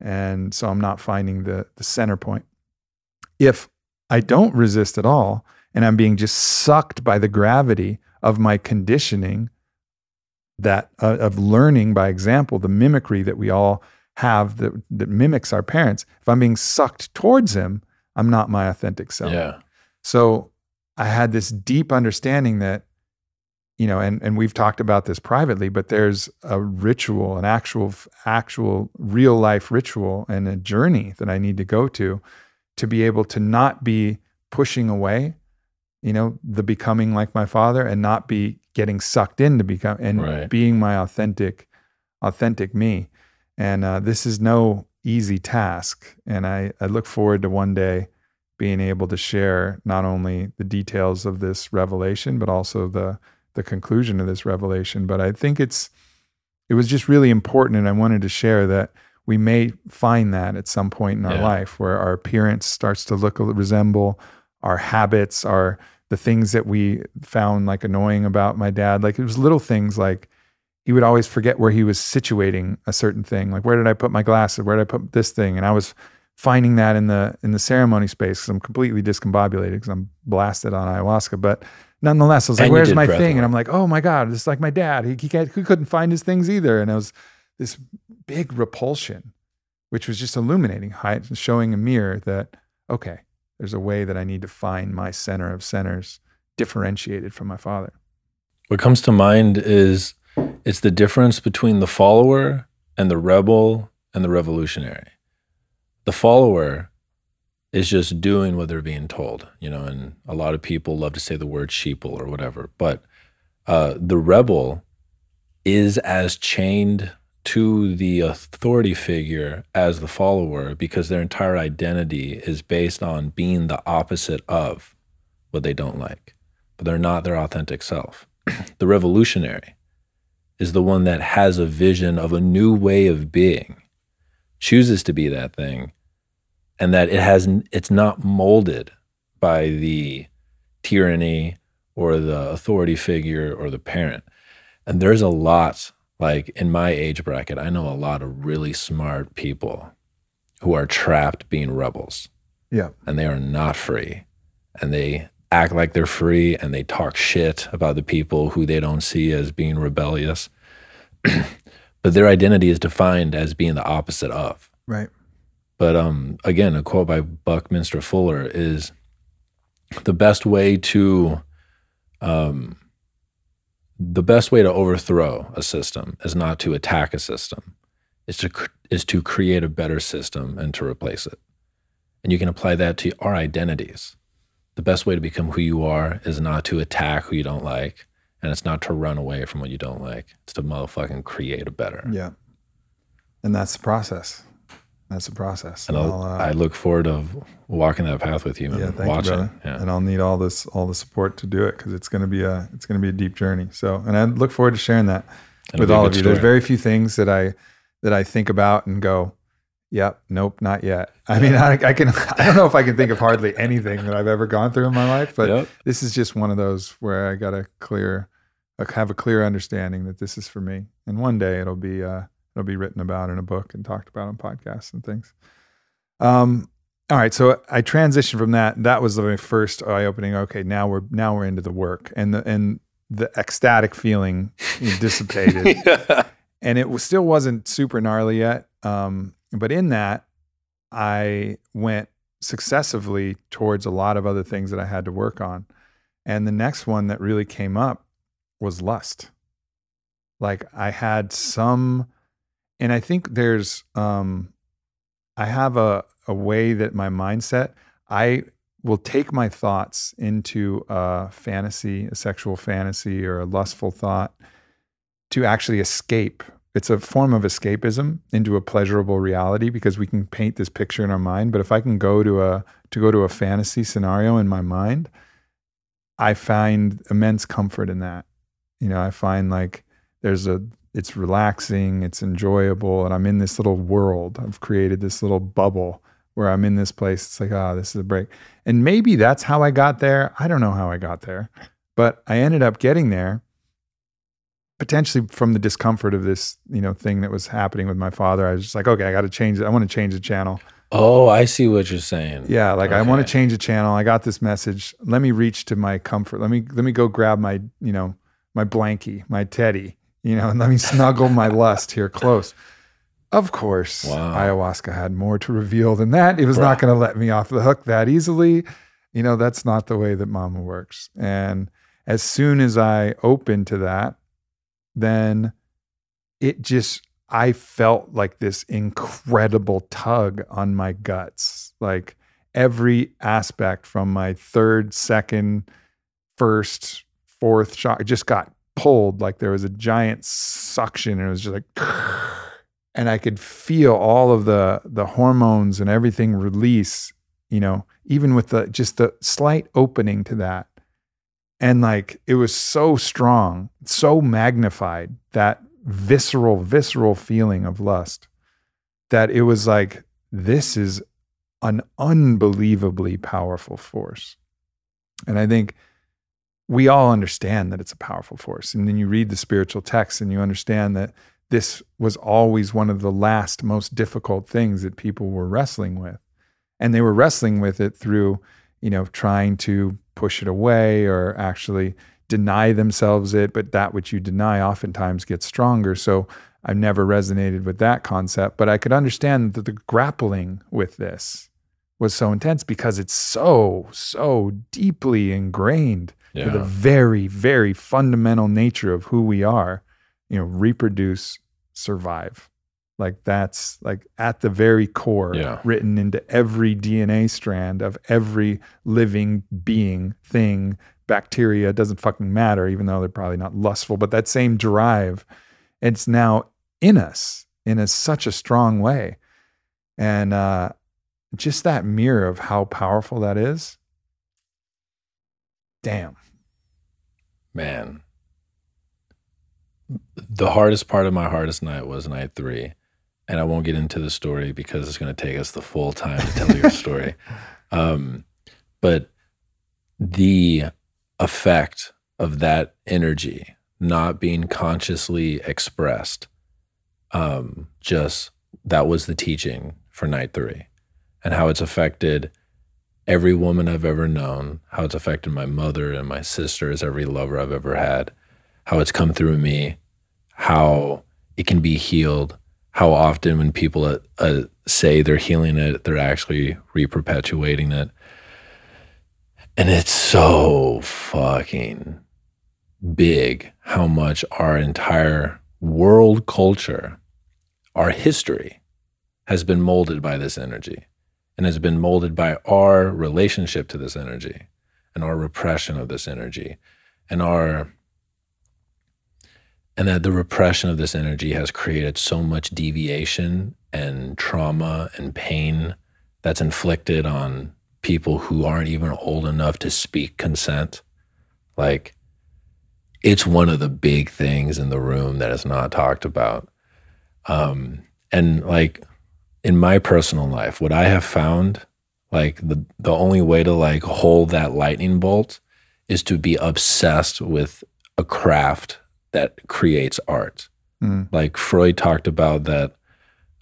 And so I'm not finding the center point. If I don't resist at all, and I'm being just sucked by the gravity of my conditioning, that of learning by example, the mimicry that we all have that mimics our parents, if I'm being sucked towards him, I'm not my authentic self. Yeah. So I had this deep understanding that, and we've talked about this privately, but there's a ritual, an actual real life ritual and a journey that I need to go to be able to not be pushing away, the becoming like my father, and not be getting sucked in to become, and being my authentic me. And this is no easy task. And I look forward to one day being able to share not only the details of this revelation, but also the conclusion of this revelation. But I think it was just really important, and I wanted to share that we may find that at some point in our life where our appearance starts to resemble our habits, the things that we found like annoying about my dad. Like it was little things, like he would always forget where he was situating a certain thing. Like, where did I put my glasses? Where did I put this thing? And I was finding that in the ceremony space, because I'm completely discombobulated because I'm blasted on ayahuasca. But nonetheless, I was like, where's my thing? And I'm like, oh my God, it's like my dad. He couldn't find his things either. And it was this big repulsion, which was just illuminating, showing a mirror that, okay, there's a way that I need to find my center of centers, differentiated from my father. What comes to mind is it's the difference between the follower and the rebel and the revolutionary. The follower is just doing what they're being told, and a lot of people love to say the word sheeple or whatever, but the rebel is as chained to the authority figure as the follower, because their entire identity is based on being the opposite of what they don't like, but they're not their authentic self. The revolutionary is the one that has a vision of a new way of being, chooses to be that thing, and that it's not molded by the tyranny or the authority figure or the parent. And there's a lot, like in my age bracket, I know a lot of really smart people who are trapped being rebels. Yeah. And they are not free. And they act like they're free, and they talk shit about the people who they don't see as being rebellious. But their identity is defined as being the opposite of. Right. But again, a quote by Buckminster Fuller is, the best way to The best way to overthrow a system is not to attack a system. Is to create a better system and to replace it. And you can apply that to our identities. The best way to become who you are is not to attack who you don't like, and it's not to run away from what you don't like. It's to motherfucking create a better. Yeah. And that's the process. That's the process. And I look forward to walking that path with you and watching. You, and I'll need all the support to do it, because it's going to be a deep journey. So, and I look forward to sharing that with all of you. There's very few things that I think about and go, yep, nope, not yet. I mean, I don't know if I can think of hardly anything that I've ever gone through in my life, but this is just one of those where I got to have a clear understanding that this is for me. And one day it'll be written about in a book and talked about on podcasts and things. All right. So I transitioned from that. That was my first eye-opening. Okay. Now we're into the work, and the ecstatic feeling dissipated. And it still wasn't super gnarly yet. But in that, I went successively towards a lot of other things that I had to work on. And the next one that really came up was lust. Like I had and I think there's, I have a way that my mindset, I will take my thoughts into a sexual fantasy or a lustful thought to actually escape. It's a form of escapism into a pleasurable reality, because we can paint this picture in our mind. But if I can go to a fantasy scenario in my mind, I find immense comfort in that. I find like it's relaxing, it's enjoyable, and I'm in this little world. I've created this little bubble where I'm in this place. It's like, this is a break. And maybe that's how I got there. I don't know how I got there, but I ended up getting there potentially from the discomfort of this, thing that was happening with my father. I was just like, okay, I got to change it. I want to change the channel. Oh, I see what you're saying. Yeah. Like I want to change the channel. I got this message. Let me reach to my comfort. Let me go grab my, my blankie, my teddy, and let me snuggle my lust here close. Of course, ayahuasca had more to reveal than that. It was not going to let me off the hook that easily. That's not the way that mama works. And as soon as I opened to that, then I felt like this incredible tug on my guts. Like every aspect from my third, second, first, fourth shot just got pulled. Like there was a giant suction, and it was just like, and I could feel all of the hormones and everything release, even with the slight opening to that. And like, it was so strong, so magnified, that visceral feeling of lust, that it was like, this is an unbelievably powerful force. And I think we all understand that it's a powerful force. And then you read the spiritual texts and you understand that this was always one of the last most difficult things that people were wrestling with. And they were wrestling with it through, trying to push it away or actually deny themselves it. But that which you deny oftentimes gets stronger. So I've never resonated with that concept, but I could understand that the grappling with this was so intense, because it's so deeply ingrained to the very, very fundamental nature of who we are. Reproduce, survive. Like that's like at the very core, written into every DNA strand of every living being, thing, bacteria. It doesn't fucking matter, even though they're probably not lustful, but that same drive, it's now in us in such a strong way. And just that mirror of how powerful that is. Damn. Man. The hardest part of my hardest night was night 3. And I won't get into the story because it's going to take us the full time to tell your story. But the effect of that energy not being consciously expressed, that was the teaching for night 3, and how it's affected every woman I've ever known, how it's affected my mother and my sisters, every lover I've ever had, how it's come through me, how it can be healed, how often when people say they're healing it, they're actually re-perpetuating it. And it's so fucking big how much our entire world culture, our history, has been molded by this energy, and has been molded by our relationship to this energy and our repression of this energy, and that the repression of this energy has created so much deviation and trauma and pain that's inflicted on people who aren't even old enough to speak consent. Like, it's one of the big things in the room that is not talked about. And like, in my personal life, what I have found, like the only way to like hold that lightning bolt is to be obsessed with a craft that creates art. Like Freud talked about that,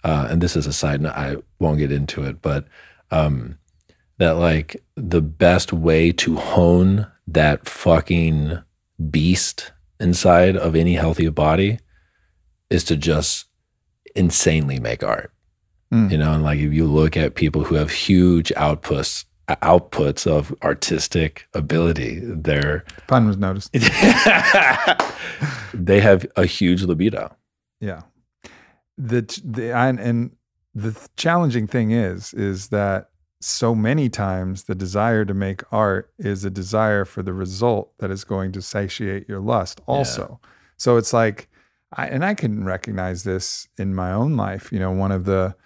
and this is a side note, I won't get into it, but that like the best way to hone that fucking beast inside of any healthy body is to just insanely make art. You know, and like if you look at people who have huge outputs of artistic ability, they're Pun was noticed. they have a huge libido. Yeah. The challenging thing is that so many times the desire to make art is a desire for the result that is going to satiate your lust also. Yeah. So it's like, I can recognize this in my own life, you know, one of the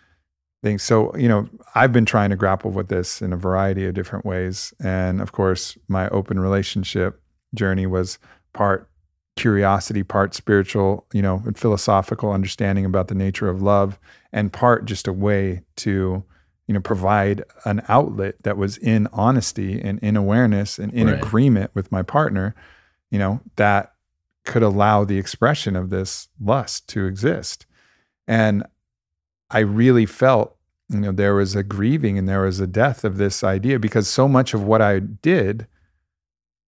things. So, you know, I've been trying to grapple with this in a variety of different ways. And of course, my open relationship journey was part curiosity, part spiritual, you know, and philosophical understanding about the nature of love, and part just a way to, you know, provide an outlet that was in honesty and in awareness and in agreement with my partner, you know, that could allow the expression of this lust to exist. And I really felt, you know, there was a grieving and there was a death of this idea, because so much of what I did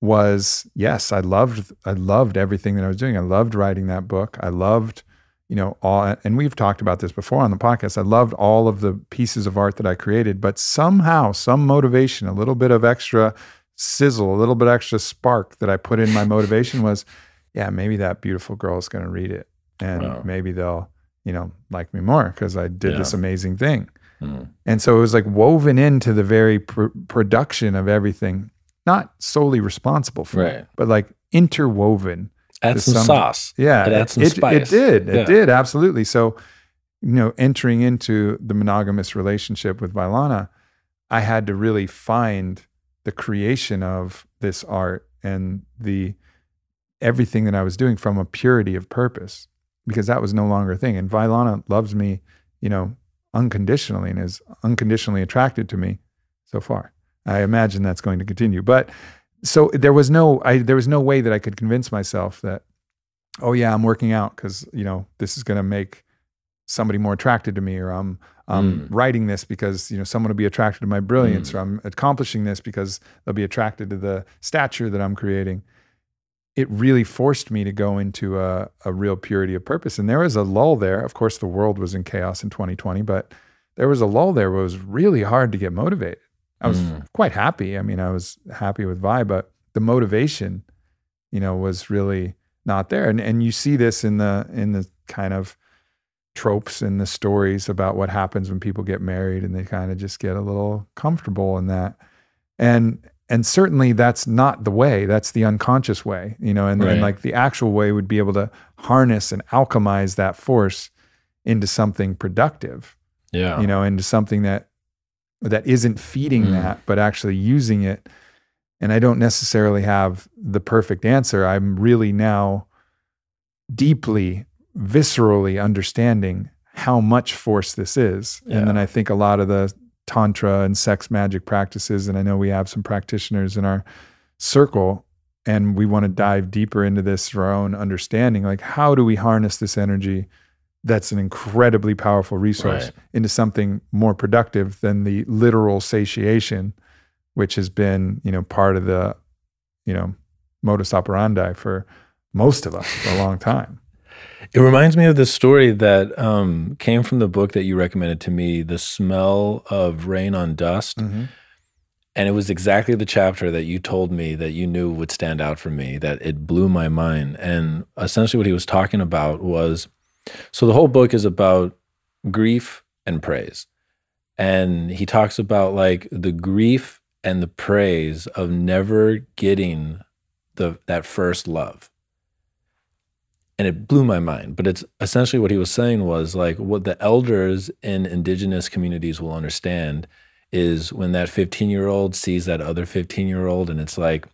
was, yes, I loved everything that I was doing. I loved writing that book. I loved, you know, all, and we've talked about this before on the podcast. I loved all of the pieces of art that I created, but somehow, some motivation, a little bit of extra sizzle, a little bit extra spark that I put in my motivation was, yeah, maybe that beautiful girl is going to read it, and maybe they'll, you know, like me more because I did this amazing thing. And so it was like woven into the very production of everything, not solely responsible for it, but like interwoven. Add some sauce. Yeah. It adds some spice. It did, absolutely. So, you know, entering into the monogamous relationship with Vailana, I had to really find the creation of this art and everything that I was doing from a purity of purpose, because that was no longer a thing. And Vailana loves me, you know, unconditionally, and is unconditionally attracted to me so far. I imagine that's going to continue. But so there was no way that I could convince myself that, oh yeah, I'm working out because, you know, this is going to make somebody more attracted to me, or I'm writing this because, you know, someone will be attracted to my brilliance, or I'm accomplishing this because they'll be attracted to the stature that I'm creating. It really forced me to go into a real purity of purpose. And there was a lull there. Of course, the world was in chaos in 2020, but there was a lull there where it was really hard to get motivated. I was quite happy. I mean, I was happy with Vi, but the motivation, you know, was really not there. And you see this in the kind of tropes and the stories about what happens when people get married and they kind of just get a little comfortable in that. And certainly that's not the way. That's the unconscious way, you know, and like the actual way would be able to harness and alchemize that force into something productive. Yeah. You know, into something that isn't feeding that, but actually using it. And I don't necessarily have the perfect answer. I'm really now deeply, viscerally understanding how much force this is. Yeah. And then I think a lot of the Tantra and sex magic practices, and I know we have some practitioners in our circle, and we want to dive deeper into this for our own understanding. Like, how do we harness this energy that's an incredibly powerful resource into something more productive than the literal satiation, which has been, you know, part of the, you know, modus operandi for most of us for a long time. It reminds me of the story that came from the book that you recommended to me, The Smell of Rain on Dust. And it was exactly the chapter that you told me that you knew would stand out for me, that it blew my mind. And essentially what he was talking about was, so the whole book is about grief and praise. And he talks about like the grief and the praise of never getting that first love. And it blew my mind. But it's essentially what he was saying was like what the elders in indigenous communities will understand is when that 15-year-old sees that other 15-year-old and it's like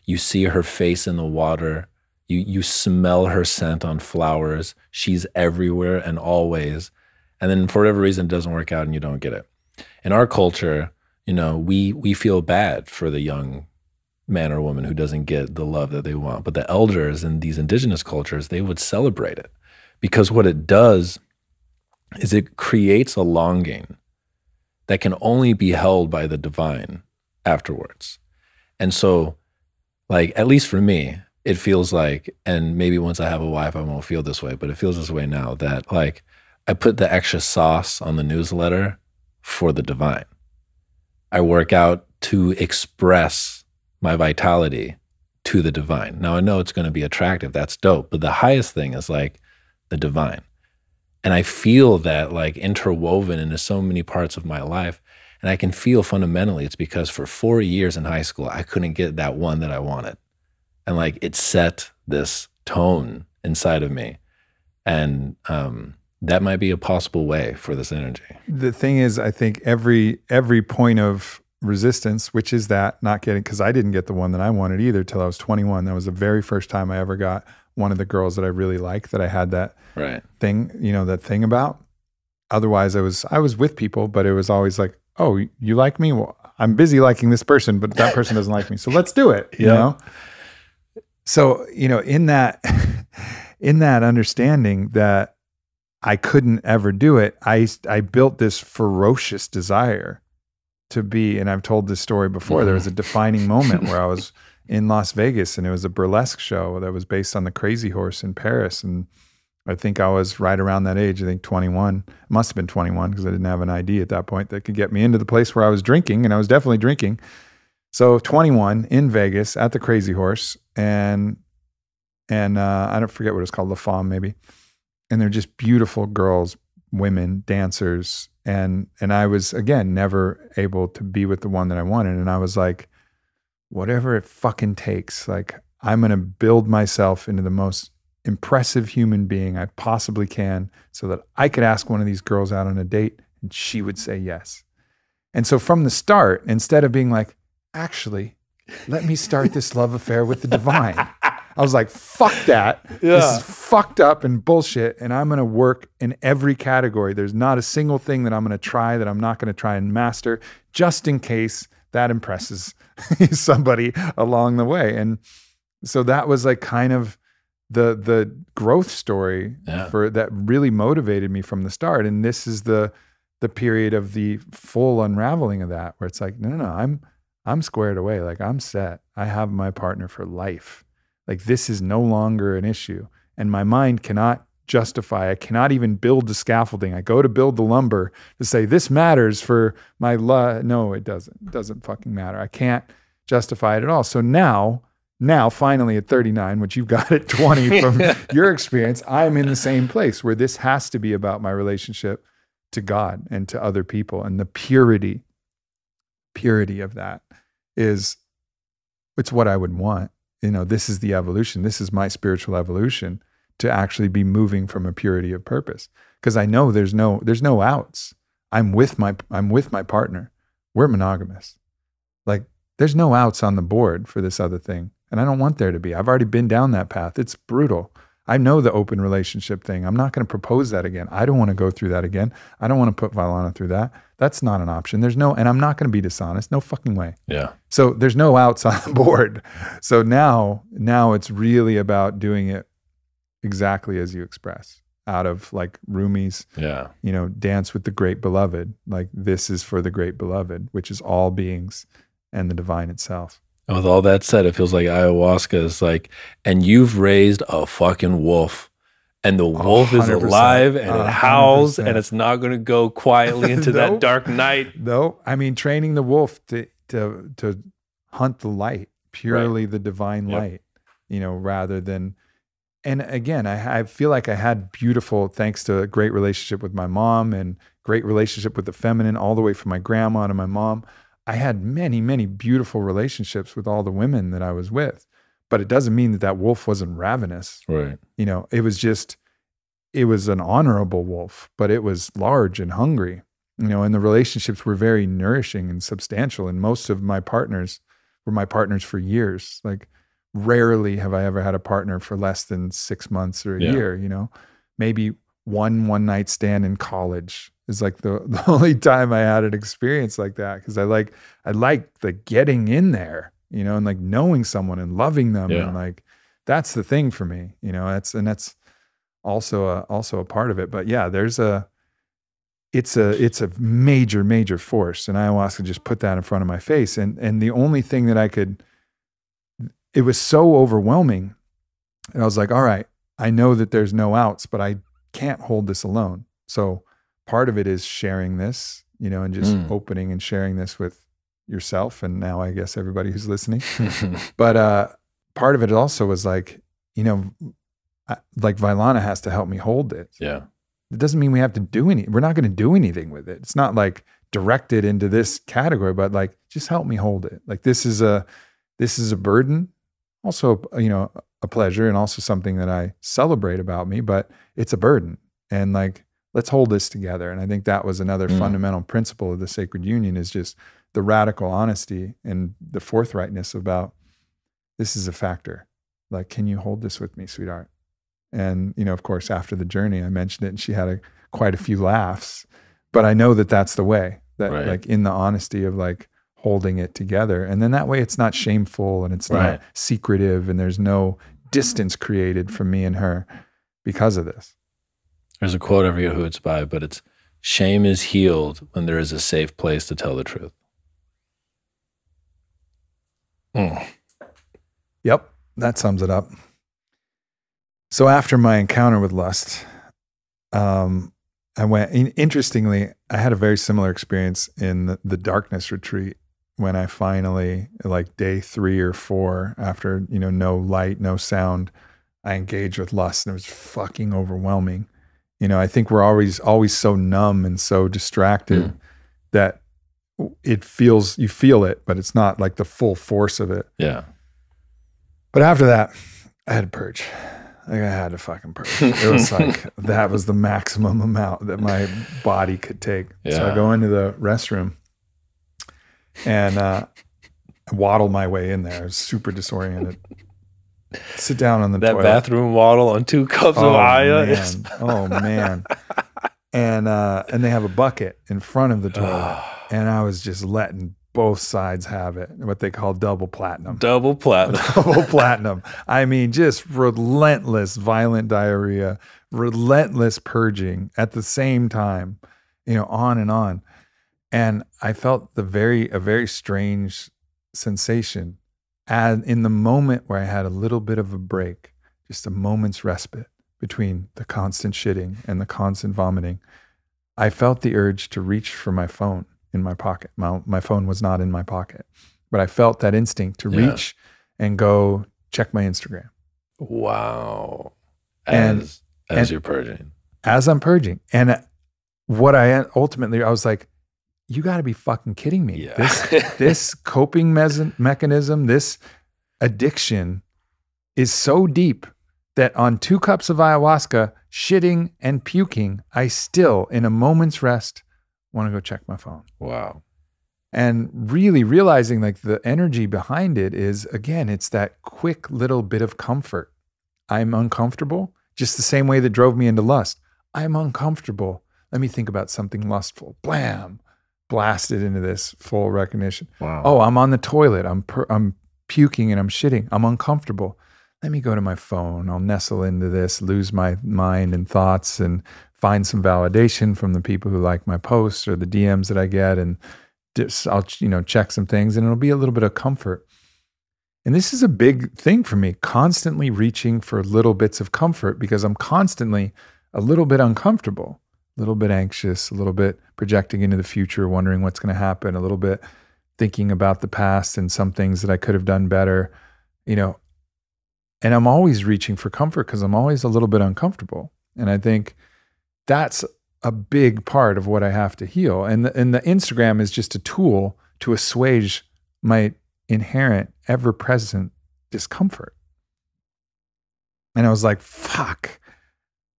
you see her face in the water, you smell her scent on flowers, she's everywhere and always, and then for whatever reason it doesn't work out and you don't get it. In our culture, you know, we feel bad for the young man or woman who doesn't get the love that they want. But the elders in these indigenous cultures, they would celebrate it because what it does is it creates a longing that can only be held by the divine afterwards. And so, like, at least for me, it feels like, and maybe once I have a wife, I won't feel this way, but it feels this way now that like I put the extra sauce on the newsletter for the divine. I work out to express my vitality to the divine. Now I know it's going to be attractive. That's dope. But the highest thing is like the divine. And I feel that like interwoven into so many parts of my life. And I can feel fundamentally it's because for 4 years in high school, I couldn't get that one that I wanted. And like it set this tone inside of me. And that might be a possible way for this energy. The thing is, I think every point of resistance, which is that not getting, because I didn't get the one that I wanted either till I was 21. That was the very first time I ever got one of the girls that I really liked, that I had that thing, you know, that thing about. Otherwise, I was with people, but it was always like, oh, you like me? Well, I'm busy liking this person, but that person doesn't like me. So let's do it, you know? So, you know, in that understanding that I couldn't ever do it, I built this ferocious desire to be, and I've told this story before, there was a defining moment where I was in Las Vegas and it was a burlesque show that was based on the Crazy Horse in Paris. And I think I was right around that age, I think 21, must have been 21 because I didn't have an ID at that point that could get me into the place where I was drinking, and I was definitely drinking. So 21 in Vegas at the Crazy Horse, and I don't forget what it's called, La Femme maybe. And they're just beautiful girls, women, dancers. And I was, again, never able to be with the one that I wanted. And I was like, whatever it fucking takes, like I'm going to build myself into the most impressive human being I possibly can so that I could ask one of these girls out on a date and she would say yes. And so from the start, instead of being like, actually, let me start this love affair with the divine, I was like, fuck that. Yeah. This is fucked up and bullshit. And I'm going to work in every category. There's not a single thing that I'm going to try that I'm not going to try and master, just in case that impresses somebody along the way. And so that was like kind of the growth story for that really motivated me from the start. And this is the period of the full unraveling of that, where it's like, no, I'm squared away. Like I'm set. I have my partner for life. Like this is no longer an issue. And my mind cannot justify, I cannot even build the scaffolding. I go to build the lumber to say this matters for my love. No, it doesn't. It doesn't fucking matter. I can't justify it at all. So now finally at 39, which you've got at 20 from your experience, I'm in the same place where this has to be about my relationship to God and to other people. And the purity of that it's what I would want. You know, this is the evolution. This is my spiritual evolution, to actually be moving from a purity of purpose. Because I know there's no outs. I'm with my partner. We're monogamous. Like there's no outs on the board for this other thing. And I don't want there to be. I've already been down that path. It's brutal. I know the open relationship thing. I'm not going to propose that again. I don't want to go through that again. I don't want to put Vylana through that. That's not an option. And I'm not going to be dishonest. No fucking way. Yeah. So there's no outs on the board. So now it's really about doing it exactly as you express, out of like Rumi's, you know, dance with the great beloved. Like this is for the great beloved, which is all beings and the divine itself. And with all that said, it feels like ayahuasca is like, and you've raised a fucking wolf, and the wolf is alive and it howls 100%. And it's not going to go quietly into that dark night. No, I mean, training the wolf to hunt the light, purely the divine light, you know, rather than. And again, I feel like I had beautiful, thanks to a great relationship with my mom and great relationship with the feminine, all the way from my grandma to my mom. I had many, many beautiful relationships with all the women that I was with, but it doesn't mean that that wolf wasn't ravenous. Right. You know, it was an honorable wolf, but it was large and hungry, you know, and the relationships were very nourishing and substantial. And most of my partners were my partners for years. Like, rarely have I ever had a partner for less than 6 months or a year, you know. Maybe one night stand in college is like the only time I had an experience like that, because I like the getting in there, you know, and like knowing someone and loving them, and like that's the thing for me, you know. That's also a part of it. But yeah, it's a major force, and ayahuasca just put that in front of my face, and the only thing that I could. It was so overwhelming. And I was like, all right, I know that there's no outs, but I can't hold this alone. So part of it is sharing this, you know, and just opening and sharing this with yourself. And now I guess everybody who's listening. But part of it also was like, you know, like Vailana has to help me hold it. Yeah. It doesn't mean we have to do we're not going to do anything with it. It's not like directed into this category, but like, just help me hold it. Like, this is a burden. Also, you know, a pleasure, and also something that I celebrate about me, but it's a burden. And like, let's hold this together. And I think that was another fundamental principle of the Sacred Union, is just the radical honesty and the forthrightness about, this is a factor. Like, can you hold this with me, sweetheart? And, you know, of course, after the journey, I mentioned it, and she had quite a few laughs, but I know that that's the way, that like, in the honesty of like, holding it together. And then that way it's not shameful, and it's not secretive, and there's no distance created from me and her because of this. There's a quote, I forget who it's by, but it's, shame is healed when there is a safe place to tell the truth. Yep, that sums it up. So after my encounter with lust, I went, interestingly, I had a very similar experience in the darkness retreat, when I finally, like day 3 or 4, after, you know, no light, no sound, I engaged with lust, and it was fucking overwhelming. You know, I think we're always so numb and so distracted that you feel it, but it's not like the full force of it. Yeah. But after that, I had to purge. Like, I had to fucking purge. It was like, that was the maximum amount that my body could take. Yeah. So I go into the restroom, and I waddle my way in there. I was super disoriented. Sit down on the toilet. That bathroom waddle on 2 cups of Aya. Oh man. And they have a bucket in front of the toilet. And I was just letting both sides have it. What they call double platinum. Double platinum. Double platinum. I mean, just relentless violent diarrhea, relentless purging at the same time, you know, on and on. And I felt a very strange sensation. And in the moment where I had a little bit of a break, just a moment's respite between the constant shitting and the constant vomiting, I felt the urge to reach for my phone in my pocket. My phone was not in my pocket, but I felt that instinct to reach and go check my Instagram. Wow. As you're purging. As I'm purging. And what I was like, you got to be fucking kidding me. Yeah. This coping mechanism, this addiction is so deep that on 2 cups of ayahuasca, shitting and puking, I still, in a moment's rest, want to go check my phone. Wow. And really realizing like the energy behind it is, again, it's that quick little bit of comfort. I'm uncomfortable, just the same way that drove me into lust. I'm uncomfortable. Let me think about something lustful. Blam. Blasted into this full recognition. Wow. Oh, I'm on the toilet. I'm puking and I'm shitting. I'm uncomfortable. Let me go to my phone. I'll nestle into this, lose my mind and thoughts, and find some validation from the people who like my posts or the DMs that I get, and just, I'll check some things, and it'll be a little bit of comfort. And this is a big thing for me, constantly reaching for little bits of comfort, because I'm constantly a little bit uncomfortable, a little bit anxious, a little bit projecting into the future, wondering what's going to happen, a little bit thinking about the past and some things that I could have done better, you know, and I'm always reaching for comfort because I'm always a little bit uncomfortable. And I think that's a big part of what I have to heal. And the Instagram is just a tool to assuage my inherent, ever-present discomfort. And I was like, fuck.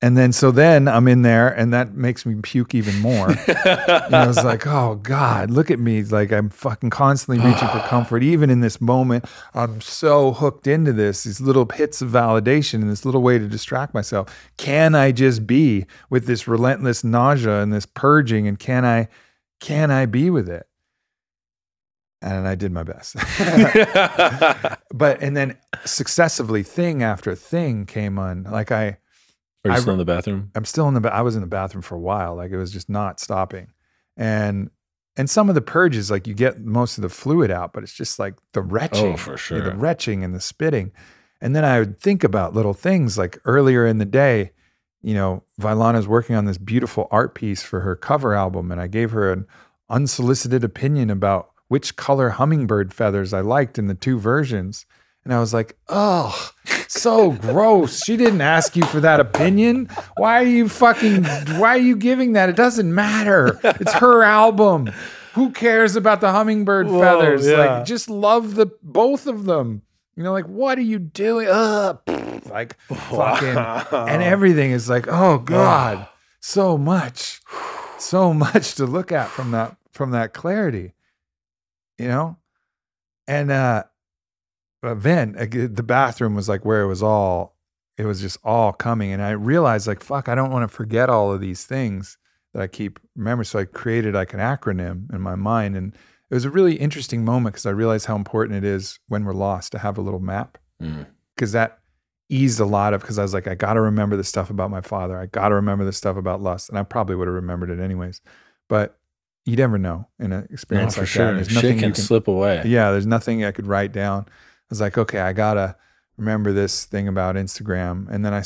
And then I'm in there and that makes me puke even more. And I was like, oh God, look at me. Like I'm fucking constantly reaching for comfort. Even in this moment, I'm so hooked into these little hits of validation and this little way to distract myself. Can I just be with this relentless nausea and this purging? And can I be with it? And I did my best. And then successively thing after thing came on. Like Are you still in the bathroom? I'm still I was in the bathroom for a while. Like it was just not stopping. And some of the purges, like you get most of the fluid out, but it's just like the retching. Oh, for sure. The retching and the spitting. And then I would think about little things like earlier in the day, you know, Vailana's working on this beautiful art piece for her cover album. And I gave her an unsolicited opinion about which color hummingbird feathers I liked in the 2 versions. And I was like, oh, so gross. She didn't ask you for that opinion. Why are you giving that? It doesn't matter. It's her album. Who cares about the hummingbird feathers? Yeah. Like, just love both of them. You know, like, what are you doing? Like, fucking, and everything is like, oh God, so much to look at from that clarity, you know? And, then the bathroom was like where it was just all coming. And I realized like, fuck, I don't want to forget all of these things that I keep remembering. So I created like an acronym in my mind. And it was a really interesting moment because I realized how important it is when we're lost to have a little map. Because that eased a lot of, because I was like, I got to remember the stuff about my father. I got to remember the stuff about lust. And I probably would have remembered it anyways. But you never know in an experience like that. There's Shit can slip away. Yeah, there's nothing I could write down. I was like, okay, I gotta remember this thing about Instagram. And then I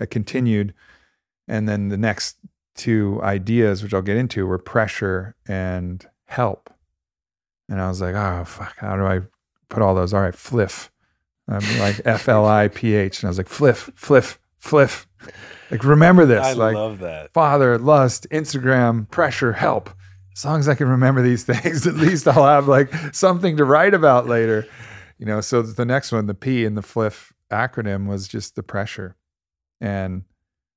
continued. And then the next 2 ideas, which I'll get into, were pressure and help. And I was like, oh, fuck, how do I put all those? All right, fliff. I'm like FLIPH. And I was like, fliff. Like, remember this. I like, love that. Father, lust, Instagram, pressure, help. As long as I can remember these things, at least I'll have like something to write about later. You know, so the next one, the P in the FLIF acronym, was just the pressure. And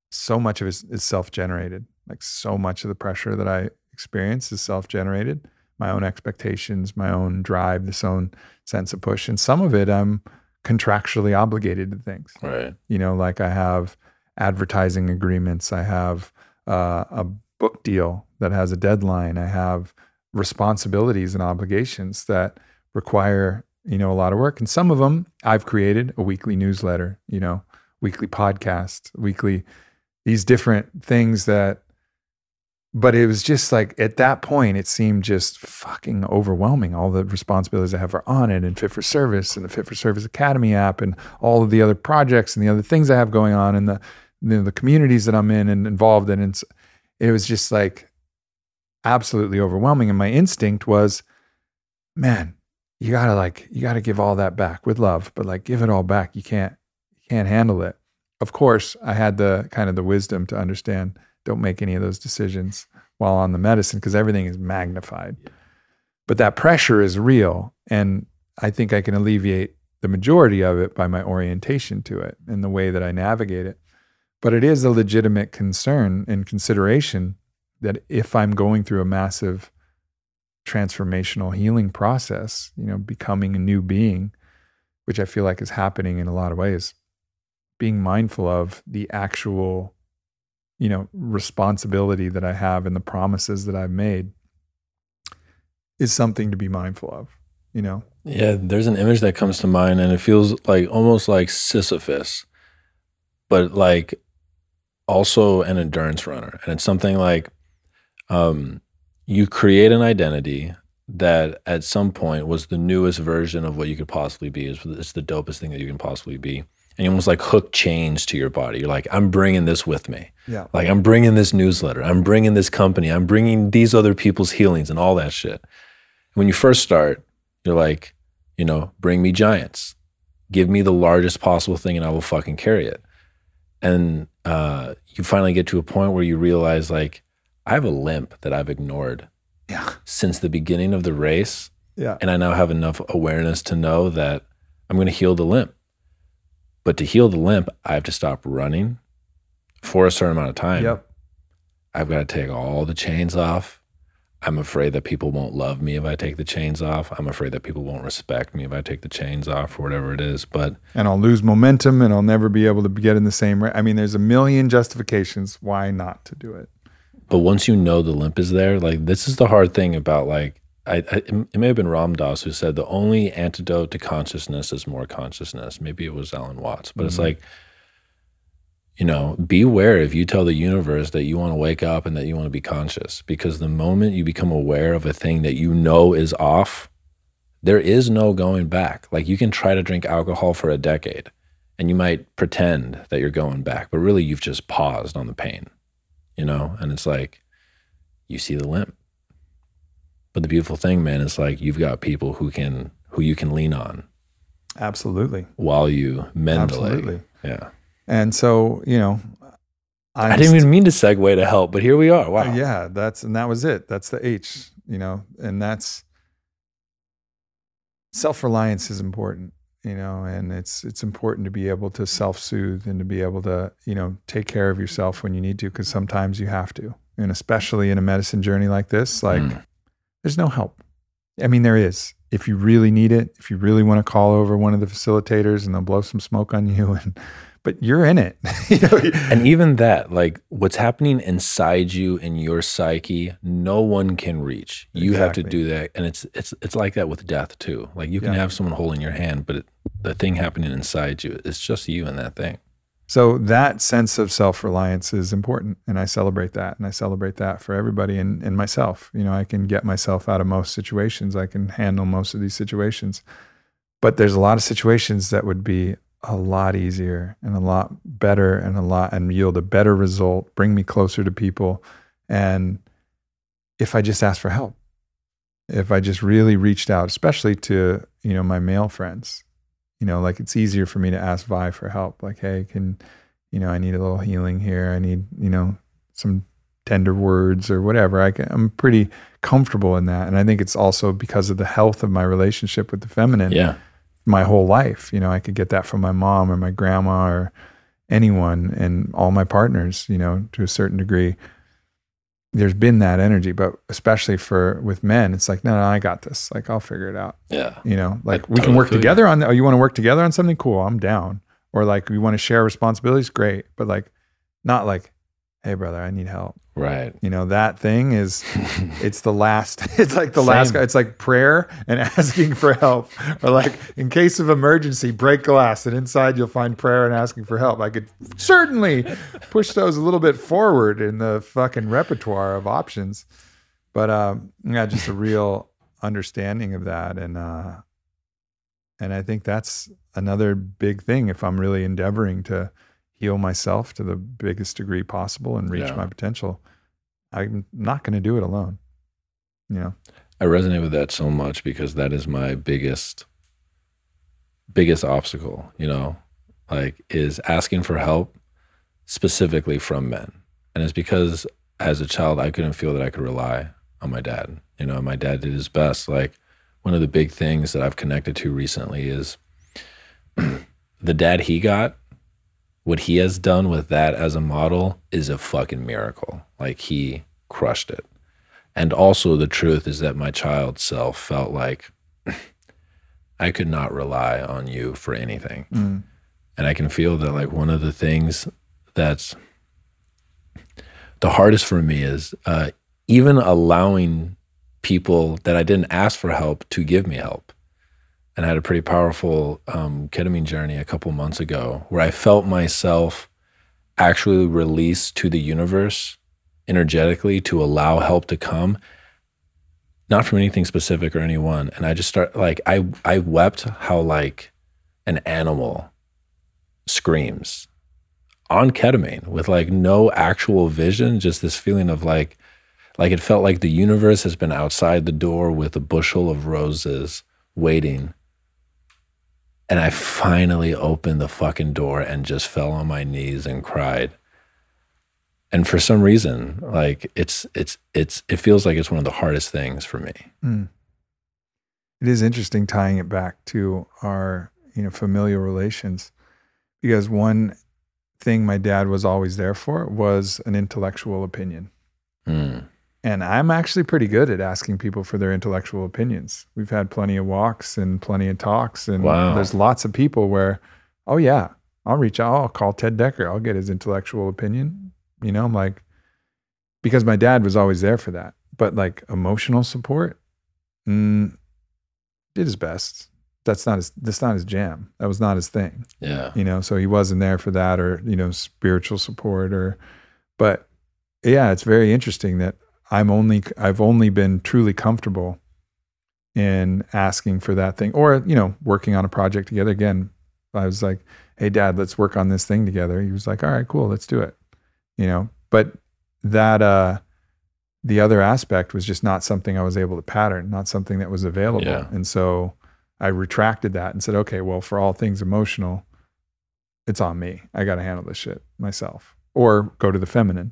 so much of it is self-generated. Like so much of the pressure that I experience is self-generated. My own expectations, my own drive, this own sense of push. And some of it I'm contractually obligated to things. Right. You know, like I have advertising agreements. I have a book deal that has a deadline. I have responsibilities and obligations that require, you know, a lot of work. And some of them I've created: a weekly newsletter, you know, weekly podcast, these different things but it was just like, at that point, it seemed just fucking overwhelming. All the responsibilities I have are on it, and Fit for Service and the Fit for Service Academy app and all of the other projects and the other things I have going on and the communities that I'm in and involved in. And it was just like absolutely overwhelming. And my instinct was, man, you gotta give all that back with love, but like give it all back. You can't handle it. Of course, I had the kind of the wisdom to understand, don't make any of those decisions while on the medicine because everything is magnified. But that pressure is real. And I think I can alleviate the majority of it by my orientation to it and the way that I navigate it. But it is a legitimate concern and consideration that if I'm going through a massive transformational healing process, you know, becoming a new being, which I feel like is happening in a lot of ways, being mindful of the actual, you know, responsibility that I have and the promises that I've made is something to be mindful of, you know? Yeah, there's an image that comes to mind and it feels like almost like Sisyphus, but like also an endurance runner. And it's something like you create an identity that at some point was the newest version of what you could possibly be. It's the dopest thing that you can possibly be. And you almost like hook chains to your body. You're like, I'm bringing this with me. Yeah. Like I'm bringing this newsletter. I'm bringing this company. I'm bringing these other people's healings and all that shit. When you first start, you're like, you know, bring me giants. Give me the largest possible thing and I will fucking carry it. And you finally get to a point where you realize, like, I have a limp that I've ignored since the beginning of the race. Yeah. And I now have enough awareness to know that I'm going to heal the limp. But to heal the limp, I have to stop running for a certain amount of time. Yep. I've got to take all the chains off. I'm afraid that people won't love me if I take the chains off. I'm afraid that people won't respect me if I take the chains off or whatever it is. And I'll lose momentum and I'll never be able to get in the same I mean, there's a million justifications why not to do it. But once you know the limp is there, like, this is the hard thing about, like, it may have been Ram Dass who said the only antidote to consciousness is more consciousness. Maybe it was Alan Watts, but it's like, you know, beware if you tell the universe that you want to wake up and that you want to be conscious, because the moment you become aware of a thing that you know is off, there is no going back. Like, you can try to drink alcohol for a decade and you might pretend that you're going back, but really you've just paused on the pain, you know? And it's like, you see the limp. But the beautiful thing, man, is like, you've got people who you can lean on. Absolutely. While you mentally. Absolutely. Yeah. And so, you know, I didn't even mean to segue to help, but here we are. Wow. Yeah, that was it. That's the H, you know, and that's self-reliance is important, you know, and it's important to be able to self-soothe and to be able to, you know, take care of yourself when you need to, because sometimes you have to. And especially in a medicine journey like this, like there's no help. I mean, there is. If you really need it, if you really want to call over one of the facilitators and they'll blow some smoke on you, but you're in it. You know? And even that, like, what's happening inside you in your psyche, no one can reach. You have to do that. And it's like that with death too. Like, you can have someone holding your hand, but the thing happening inside you, it's just you and that thing. So that sense of self-reliance is important, and I celebrate that, and I celebrate that for everybody and myself. You know, I can get myself out of most situations. I can handle most of these situations, but there's a lot of situations that would be a lot easier and a lot better and yield a better result, bring me closer to people. And if I just asked for help, if I just really reached out, especially to, you know, my male friends, you know, like, it's easier for me to ask Vi for help. Like, hey, you know, I need a little healing here. I need, you know, some tender words or whatever. I'm pretty comfortable in that. And I think it's also because of the health of my relationship with the feminine. Yeah. My whole life, you know, I could get that from my mom or my grandma or anyone, and all my partners, you know, to a certain degree. There's been that energy, but especially with men, it's like, no, I got this. Like, I'll figure it out. Yeah. You know, like, we can work together on that. Oh, you want to work together on something? Cool. I'm down. Or like, we want to share responsibilities? Great. But like, not hey brother, I need help. Right. You know, that thing is, it's like the last guy. It's like prayer and asking for help, or like, in case of emergency, break glass, and inside you'll find prayer and asking for help. I could certainly push those a little bit forward in the fucking repertoire of options, but yeah, just a real understanding of that. And I think that's another big thing. If I'm really endeavoring to heal myself to the biggest degree possible and reach my potential, I'm not going to do it alone. You know, I resonate with that so much, because that is my biggest obstacle, you know, like, is asking for help specifically from men. And it's because as a child, I couldn't feel that I could rely on my dad. You know, my dad did his best. Like, one of the big things that I've connected to recently is the dad he got, what he has done with that as a model is a fucking miracle. Like, he crushed it. And also the truth is that my child self felt like I could not rely on you for anything. And I can feel that, like, one of the things that's the hardest for me is even allowing people that I didn't ask for help to give me help. And I had a pretty powerful ketamine journey a couple months ago where I felt myself actually release to the universe energetically to allow help to come, not from anything specific or anyone. And I just start, like, I wept how, like, an animal screams on ketamine with, like, no actual vision, just this feeling of like Like it felt like the universe has been outside the door with a bushel of roses waiting. And I finally opened the fucking door and just fell on my knees and cried. And for some reason, like it feels like it's one of the hardest things for me. It is interesting tying it back to our, familial relations, because one thing my dad was always there for was an intellectual opinion. And I'm actually pretty good at asking people for their intellectual opinions. We've had plenty of walks and plenty of talks, and there's lots of people where, oh yeah, I'll reach out, I'll call Ted Decker, I'll get his intellectual opinion. I'm like, because my dad was always there for that. But like emotional support, did his best. That's not his jam. That was not his thing. Yeah. So he wasn't there for that, or, spiritual support but yeah, it's very interesting that I've only been truly comfortable in asking for that thing, or, working on a project together. Again, I was like, hey Dad, let's work on this thing together. He was like, all right, cool, let's do it. But that, the other aspect was just not something I was able to pattern, not something that was available. Yeah. And so I retracted that and said, okay, well, for all things emotional, it's on me. I got to handle this shit myself, or go to the feminine,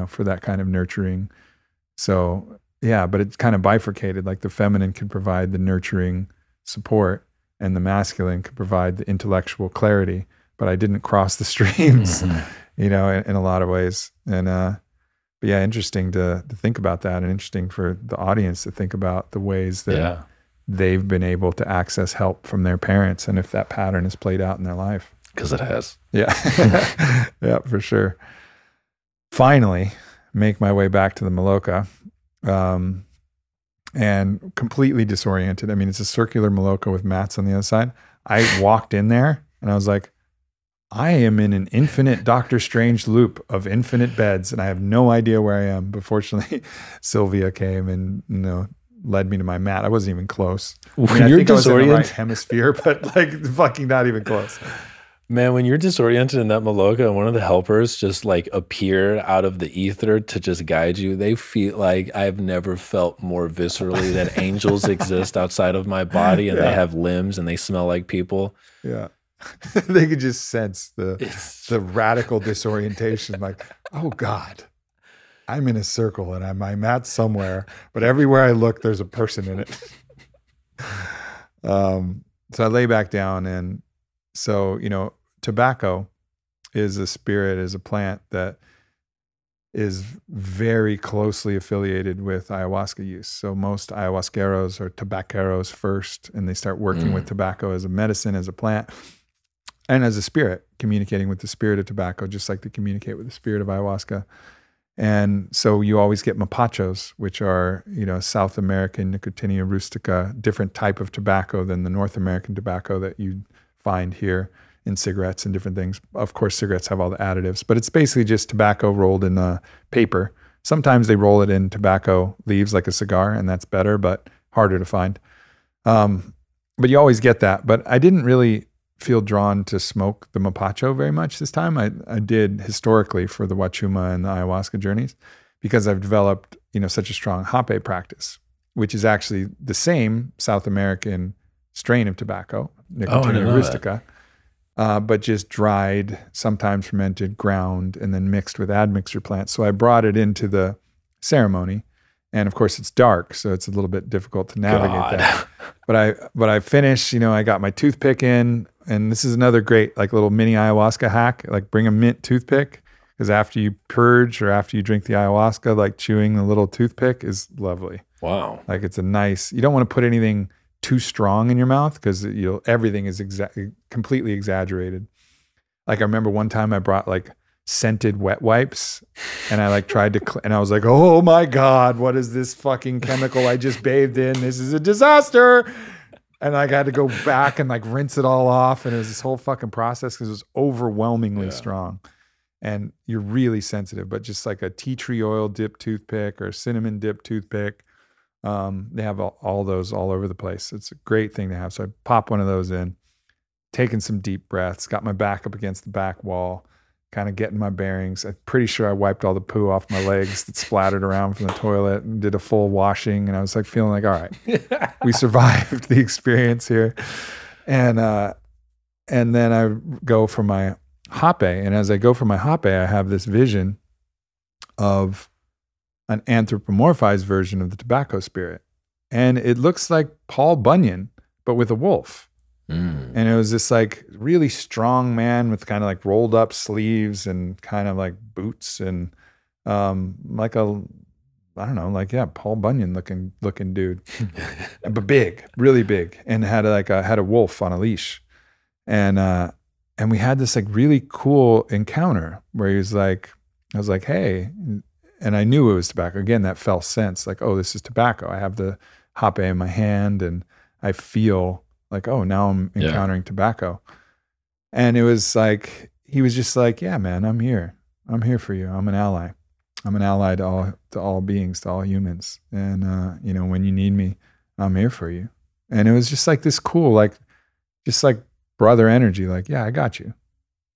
for that kind of nurturing. So yeah, but it's kind of bifurcated. Like the feminine can provide the nurturing support and the masculine could provide the intellectual clarity, but I didn't cross the streams, in a lot of ways. And, but yeah, interesting to think about that, and interesting for the audience to think about the ways that they've been able to access help from their parents, and if that pattern is played out in their life. Because it has. Yeah. Yeah, for sure. Finally, make my way back to the Maloka, and completely disoriented. I mean, it's a circular Maloka with mats on the other side. I walked in there and I was like, I am in an infinite Doctor Strange loop of infinite beds, and I have no idea where I am. But fortunately, Sylvia came and led me to my mat. I wasn't even close. When you're I was in the disoriented, right hemisphere, but like fucking not even close. man, when you're disoriented in that Maloka and one of the helpers just like appear out of the ether to just guide you, they feel like I've never felt more viscerally that angels exist outside of my body, and they have limbs and they smell like people. Yeah. They could just sense the radical disorientation. Like, oh God, I'm in a circle and my mat's somewhere, but everywhere I look, there's a person in it. So I lay back down, and so, tobacco is a plant that is very closely affiliated with ayahuasca use. So most ayahuasqueros are tabaqueros first, and they start working with tobacco as a medicine, as a plant, and as a spirit, communicating with the spirit of tobacco, just like they communicate with the spirit of ayahuasca. And so you always get mapachos, which are, South American Nicotiana rustica, different type of tobacco than the North American tobacco that you find here in cigarettes and different things. Of course, cigarettes have all the additives, but it's basically just tobacco rolled in paper. Sometimes they roll it in tobacco leaves like a cigar, and that's better, but harder to find. But you always get that. But I didn't really feel drawn to smoke the mapacho very much this time. I did historically for the Wachuma and the ayahuasca journeys, because I've developed, such a strong hape practice, which is actually the same South American strain of tobacco, Nicotiana rustica, but just dried, sometimes fermented, ground, and then mixed with admixture plants. So I brought it into the ceremony, and of course it's dark, so it's a little bit difficult to navigate that. But I finished, I got my toothpick in, and this is another great like little mini ayahuasca hack. Like bring a mint toothpick, because after you purge or after you drink the ayahuasca, like chewing the little toothpick is lovely. Wow. Like it's you don't want to put anything too strong in your mouth, because everything is completely exaggerated. Like I remember one time I brought like scented wet wipes, and I like tried to, and I was like, oh my God, what is this fucking chemical I just bathed in? This is a disaster. And I had to go back and like rinse it all off. And it was this whole fucking process, because it was overwhelmingly strong. And you're really sensitive, but just like a tea tree oil dip toothpick or cinnamon dip toothpick, they have all those all over the place. It's a great thing to have. So I pop one of those in, taking some deep breaths, got my back up against the back wall, kind of getting my bearings. I'm pretty sure I wiped all the poo off my legs that splattered around from the toilet and did a full washing. And I was like feeling like, all right, we survived the experience here. And then I go for my hape. And as I go for my hape, I have this vision of an anthropomorphized version of the tobacco spirit. And it looks like Paul Bunyan, but with a wolf. And it was this like really strong man with kind of like rolled up sleeves and kind of like boots and like a, I don't know, like, yeah, Paul Bunyan looking dude, but big, really big, and had a wolf on a leash. And we had this like really cool encounter where he was like, I was like, hey, and I knew it was tobacco. Again, that felt sense, like, oh, this is tobacco. I have the hape in my hand and I feel like, oh, now I'm encountering tobacco. And it was like, he was just like, yeah, man, I'm here. I'm here for you. I'm an ally. I'm an ally to all beings, to all humans. And, you know, when you need me, I'm here for you. And it was just like this cool, like, just like brother energy. Like, yeah, I got you.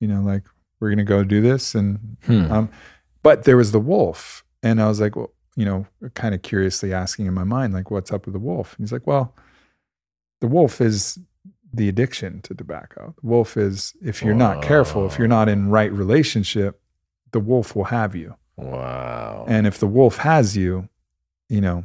You know, like, we're going to go do this. And, but there was the wolf. And I was like, well, you know, kind of curiously asking in my mind, like, what's up with the wolf? And he's like, well, the wolf is the addiction to tobacco. The wolf is, if you're not careful, if you're not in right relationship, the wolf will have you. Wow. And if the wolf has you, you know,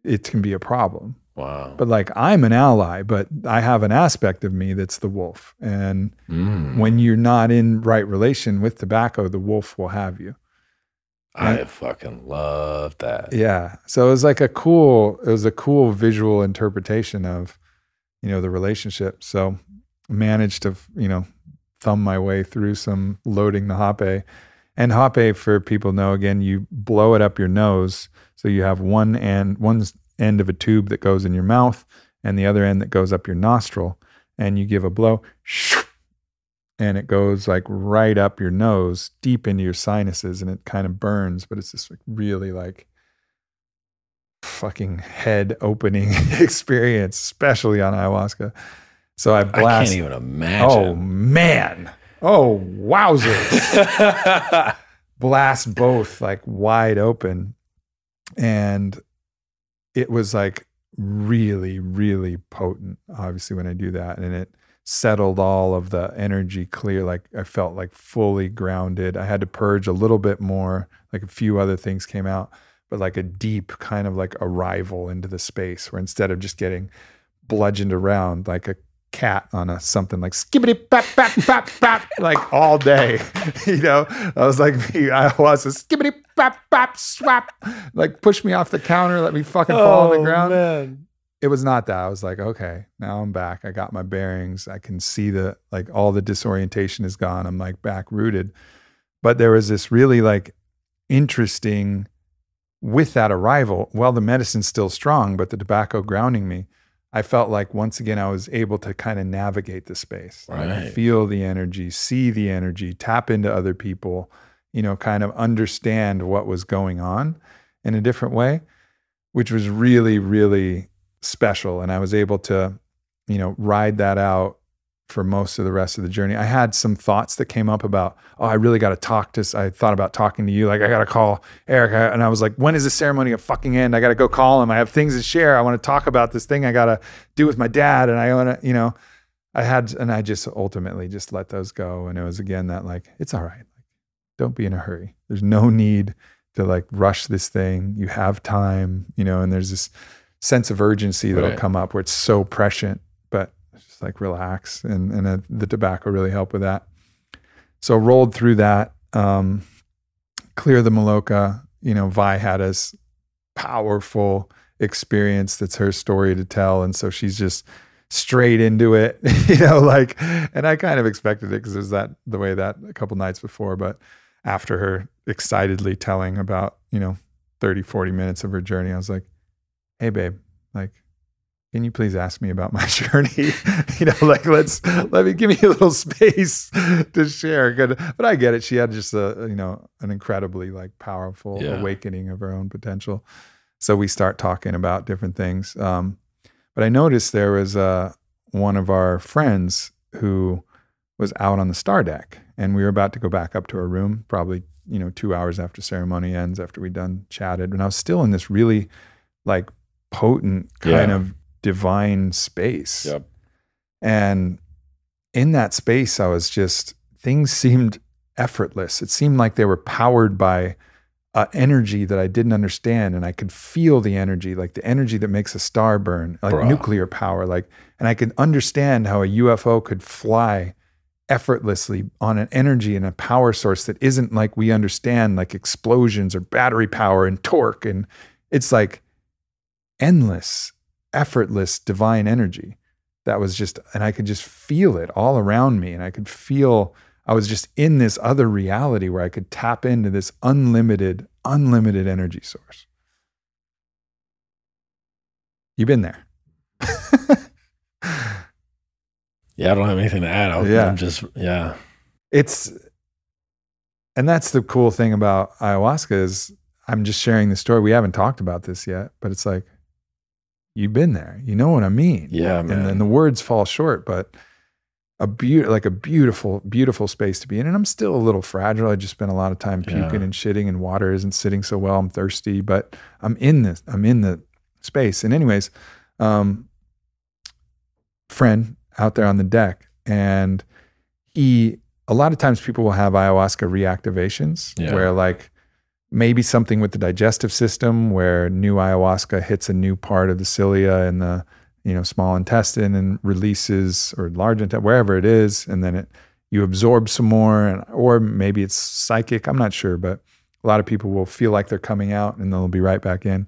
it can be a problem. Wow. But like, I'm an ally, but I have an aspect of me that's the wolf. And when you're not in right relation with tobacco, the wolf will have you. I fucking love that. Yeah. So it was like a cool visual interpretation of, you know, the relationship. So I managed to, you know, thumb my way through some loading the hape. And hape, for people know, again, you blow it up your nose. So you have one end of a tube that goes in your mouth and the other end that goes up your nostril. And you give a blow, and it goes like right up your nose, deep into your sinuses, and it kind of burns, but it's this like really like fucking head opening experience, especially on ayahuasca. So I blast. I can't even imagine. Oh man. Oh, wowzers. Blast both like wide open. And it was like really, really potent, obviously, when I do that. And it settled all of the energy clear. Like I felt like fully grounded. I had to purge a little bit more, like a few other things came out, but like a deep kind of like arrival into the space where instead of just getting bludgeoned around like a cat on a something like skibbity bap bap bap bap like all day, you know, I was like me, I was a skibbity bap bap swap, like push me off the counter, let me fucking fall on the ground. Man. It was not that. I was like, okay, now I'm back. I got my bearings. I can see the, like all the disorientation is gone. I'm like back rooted. But there was this really like interesting, with that arrival, well, the medicine's still strong, but the tobacco grounding me, I felt like once again, I was able to kind of navigate the space, Right. feel the energy, see the energy, tap into other people, you know, kind of understand what was going on in a different way, which was really, really special. And I was able to, you know, ride that out for most of the rest of the journey. I had some thoughts that came up about, oh, I really got to talk to, I thought about talking to you. Like I got to call Eric. And I was like, when is the ceremony gonna fucking end? I got to go call him. I have things to share. I want to talk about this thing I got to do with my dad. And I want to, you know, I just ultimately just let those go. And it was again, that like, it's all right. Like, don't be in a hurry. There's no need to like rush this thing. You have time, you know, and there's this sense of urgency that'll come up where it's so prescient, but just like relax. And the tobacco really helped with that. So rolled through that, clear the Maloka, you know, Vi had this powerful experience that's her story to tell. And so she's just straight into it, you know, like, and I kind of expected it because it was the way that a couple nights before, but after her excitedly telling about, you know, 30, 40 minutes of her journey, I was like, hey babe, like, can you please ask me about my journey? You know, like, let me give me a little space to share. Good. But I get it. She had just an incredibly like powerful awakening of her own potential. So we start talking about different things. But I noticed there was one of our friends who was out on the star deck And we were about to go back up to our room, probably, 2 hours after ceremony ends, after we'd done chatted. And I was still in this really like potent kind of divine space. Yep. And in that space, I was things seemed effortless. It seemed like they were powered by energy that I didn't understand. And I could feel the energy, like the energy that makes a star burn, like nuclear power. And I could understand how a UFO could fly effortlessly on an energy and a power source that isn't like we understand, like explosions or battery power and torque. And it's like endless, effortless, divine energy that was and I could just feel it all around me. And I could feel I was just in this other reality where I could tap into this unlimited energy source. You've been there. Yeah, I don't have anything to add. I'm just. And that's the cool thing about ayahuasca is I'm just sharing the story. We haven't talked about this yet, but it's like, you've been there. You know what I mean? Yeah, man. And then the words fall short, but a beautiful, beautiful space to be in. And I'm still a little fragile. I just spent a lot of time puking and shitting, and water isn't sitting so well. I'm thirsty, but I'm in the space. And anyways, friend out there on the deck, and a lot of times people will have ayahuasca reactivations where like maybe something with the digestive system where new ayahuasca hits a new part of the cilia in the small intestine and releases, or large intestine, wherever it is, and then you absorb some more, or maybe it's psychic. I'm not sure, but a lot of people will feel like they're coming out and they'll be right back in.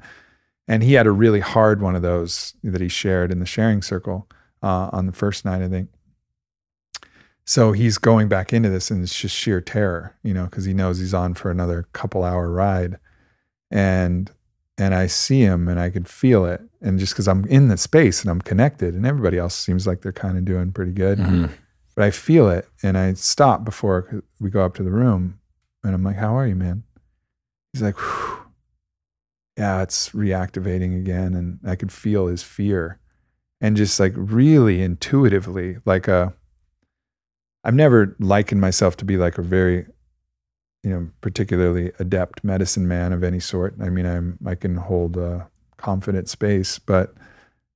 And he had a really hard one of those that he shared in the sharing circle on the first night, I think. So he's going back into this, and it's just sheer terror, because he knows he's on for another couple-hour ride. And I see him and I could feel it. And just because I'm in the space and I'm connected, and everybody else seems like they're kind of doing pretty good. Mm-hmm. But I feel it, and I stop before we go up to the room, and I'm like, "How are you, man?" He's like, "Whew. Yeah, it's reactivating again." And I could feel his fear, and just like really intuitively, like I've never likened myself to be like a very, particularly adept medicine man of any sort. I mean, I can hold a confident space, but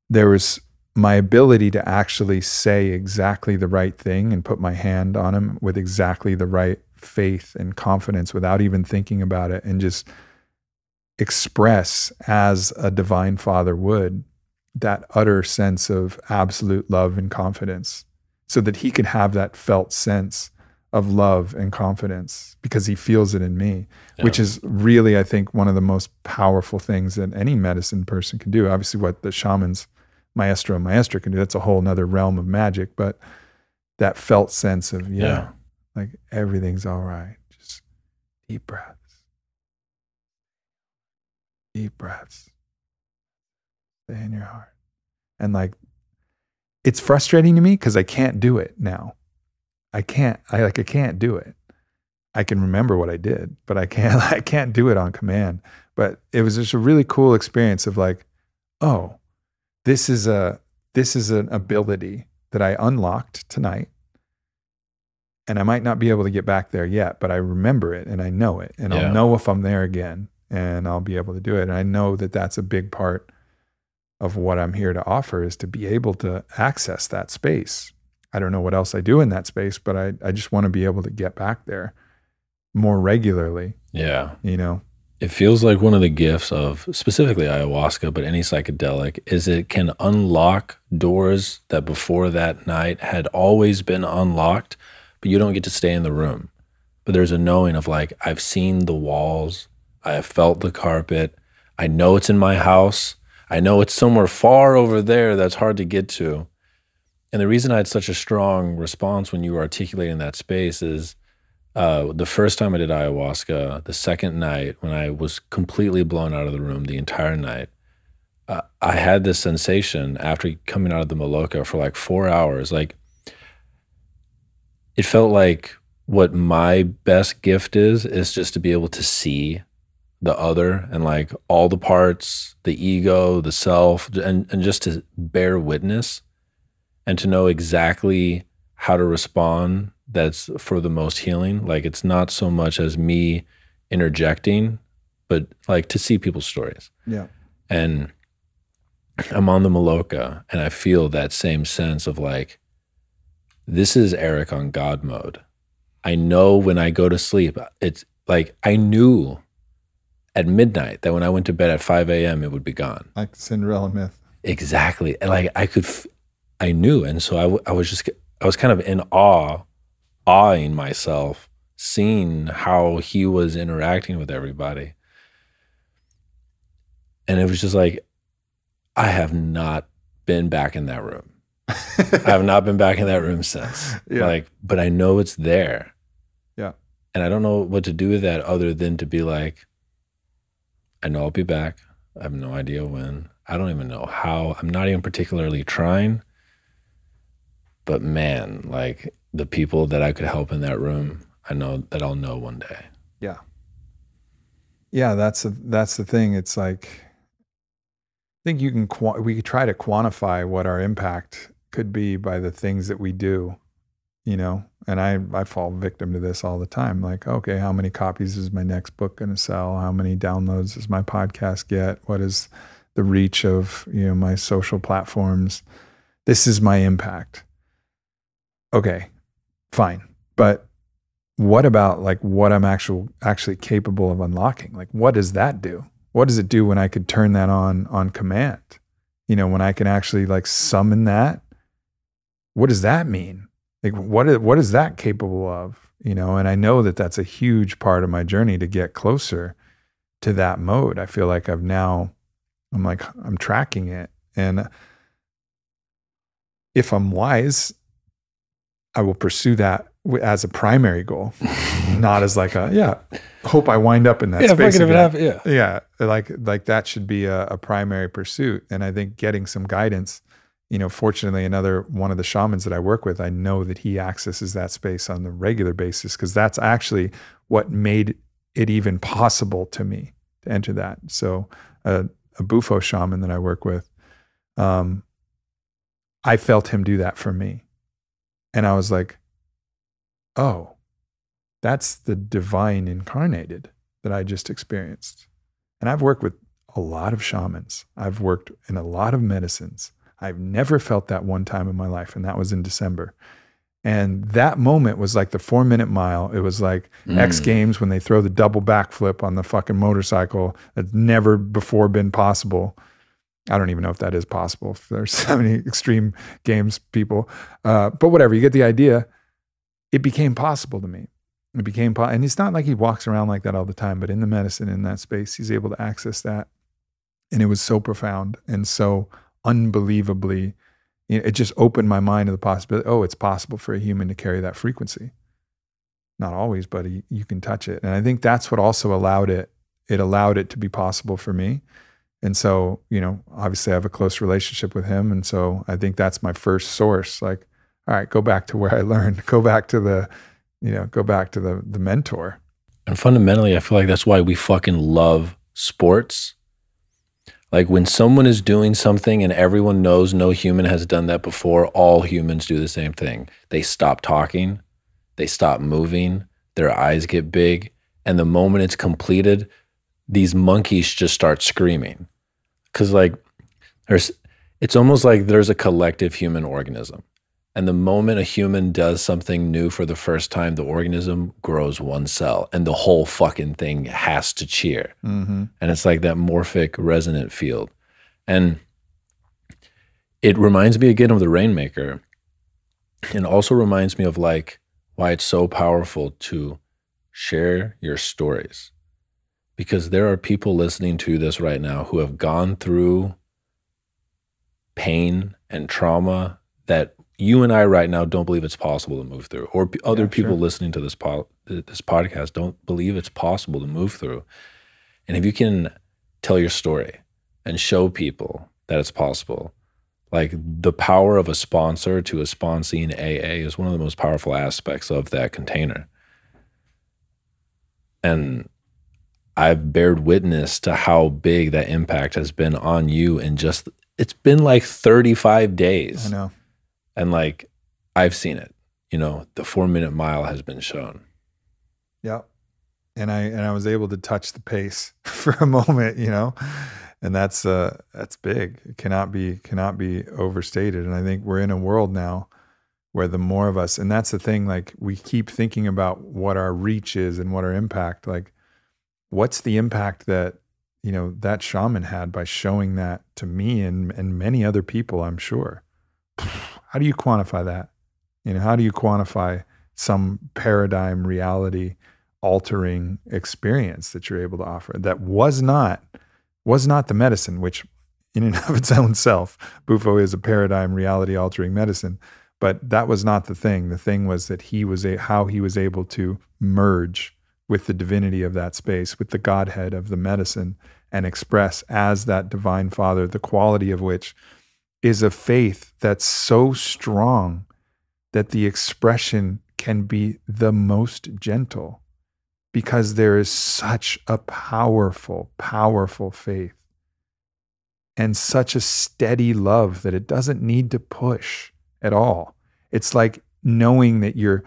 there was my ability to actually say exactly the right thing and put my hand on him with exactly the right faith and confidence without even thinking about it, and just express as a divine father would that utter sense of absolute love and confidence, so that he could have that felt sense of love and confidence because he feels it in me, which is really, I think, one of the most powerful things that any medicine person can do. Obviously what the shamans, maestro and maestra can do, that's a whole nother realm of magic, but that felt sense of, like everything's all right. Just deep breaths. Deep breaths. Stay in your heart. And like, it's frustrating to me because I can't do it now. I can't do it. I can remember what I did, but I can't do it on command. But it was just a really cool experience of like, oh, this is an ability that I unlocked tonight. And I might not be able to get back there yet, but I remember it and I know it, and I'll know if I'm there again, and I'll be able to do it. And I know that that's a big part of what I'm here to offer, is to be able to access that space. I don't know what else I do in that space, but I just want to be able to get back there more regularly. Yeah. It feels like one of the gifts of specifically ayahuasca, but any psychedelic, is it can unlock doors that before that night had always been unlocked, but you don't get to stay in the room. But there's a knowing of like, I've seen the walls, I have felt the carpet, I know it's in my house, I know it's somewhere far over there that's hard to get to. And the reason I had such a strong response when you were articulating that space is the first time I did ayahuasca, the second night when I was completely blown out of the room the entire night, I had this sensation after coming out of the Maloka for like 4 hours. Like, it felt like what my best gift is just to be able to see the other and like all the parts, the ego, the self, and just to bear witness and to know exactly how to respond that's for the most healing. Like it's not so much as me interjecting, but like to see people's stories. Yeah. And I'm on the Maloka and I feel that same sense of like, this is Eric on God mode. I know when I go to sleep, it's like I knew at midnight that when I went to bed at 5 a.m., it would be gone. Like the Cinderella myth. Exactly. And like I knew. And so I was kind of in awe, awing myself, seeing how he was interacting with everybody. And it was just like, I have not been back in that room. I have not been back in that room since. Yeah. Like, but I know it's there. Yeah. And I don't know what to do with that other than to be like, I know I'll be back. I have no idea when. I don't even know how. I'm not even particularly trying. But man, like the people that I could help in that room, I know that I'll know one day. Yeah. Yeah, that's the thing. It's like, I think we could try to quantify what our impact could be by the things that we do, you know? And I fall victim to this all the time. Like, okay, how many copies is my next book going to sell? How many downloads does my podcast get? What is the reach of, you know, my social platforms? This is my impact. Okay, fine. But what about like what I'm actually capable of unlocking? Like, what does that do? What does it do when I could turn that on command? You know, when I can actually like summon that? What does that mean? Like, what is that capable of? You know, and I know that that's a huge part of my journey to get closer to that mode. I feel like I'm tracking it. And if I'm wise, I will pursue that as a primary goal, not as like hope I wind up in that space again. Yeah. Like that should be a primary pursuit. And I think getting some guidance, you know, fortunately, one of the shamans that I work with, I know that he accesses that space on the regular basis, because that's actually what made it even possible to me to enter that. So a Bufo shaman that I work with, I felt him do that for me. And I was like, oh, that's the divine incarnated that I just experienced. And I've worked with a lot of shamans. I've worked in a lot of medicines. I've never felt that one time in my life, and that was in December. And that moment was like the 4-minute mile. It was like X Games when they throw the double backflip on the fucking motorcycle. That's never before been possible. I don't even know if that is possible, if there's so many extreme games people. But whatever, you get the idea. It became possible to me. It became and it's not like he walks around like that all the time, but in the medicine, in that space, he's able to access that. And it was so profound and so unbelievably, it just opened my mind to the possibility, oh, it's possible for a human to carry that frequency. Not always, but you can touch it. And I think that's what also allowed it to be possible for me. And so, you know, obviously I have a close relationship with him. And so I think that's my first source. Like, all right, go back to where I learned, go back to the mentor. And fundamentally, I feel like that's why we fucking love sports. Like when someone is doing something and everyone knows no human has done that before, all humans do the same thing. They stop talking, they stop moving, their eyes get big. And the moment it's completed, these monkeys just start screaming. Cause like it's almost like there's a collective human organism. And the moment a human does something new for the first time, the organism grows one cell and the whole fucking thing has to cheer. Mm-hmm. And it's like that morphic resonant field. And it reminds me again of the Rainmaker, and also reminds me of like why it's so powerful to share your stories. Because there are people listening to this right now who have gone through pain and trauma that you and I right now don't believe it's possible to move through, or other people listening to this podcast don't believe it's possible to move through. And if you can tell your story and show people that it's possible, like the power of a sponsor to a sponsee in AA is one of the most powerful aspects of that container. And I've bared witness to how big that impact has been on you in just, it's been like 35 days. I know. And like, I've seen it. the 4-minute mile has been shown. Yeah. And I was able to touch the pace for a moment, and that's big. It cannot be overstated. And I think we're in a world now where the more of us, and that's the thing, like we keep thinking about what our reach is and what our impact, like what's the impact that, that shaman had by showing that to me and many other people, I'm sure. How do you quantify that? How do you quantify some paradigm reality altering experience that you're able to offer that was not the medicine, which in and of its own self, Bufo is a paradigm reality altering medicine, but that was not the thing. The thing was that how he was able to merge with the divinity of that space, with the Godhead of the medicine, and express as that divine Father, the quality of which is a faith that's so strong that the expression can be the most gentle, because there is such a powerful, powerful faith and such a steady love that it doesn't need to push at all. It's like knowing that you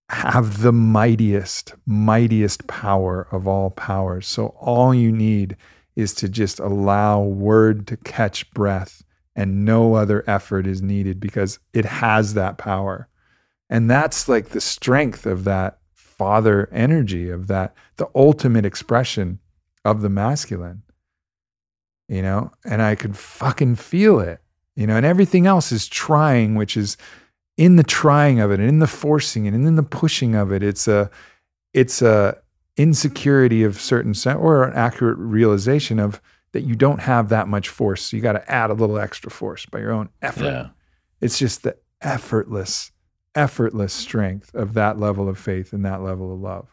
have the mightiest power of all powers. So all you need is to just allow word to catch breath, and no other effort is needed because it has that power. And that's like the strength of that Father energy, of that, the ultimate expression of the masculine, and I could fucking feel it, and everything else is trying, which is in the trying of it and in the forcing and in the pushing of it. It's a insecurity of certain or an accurate realization of that you don't have that much force. So you got to add a little extra force by your own effort. Yeah. It's just the effortless strength of that level of faith and that level of love.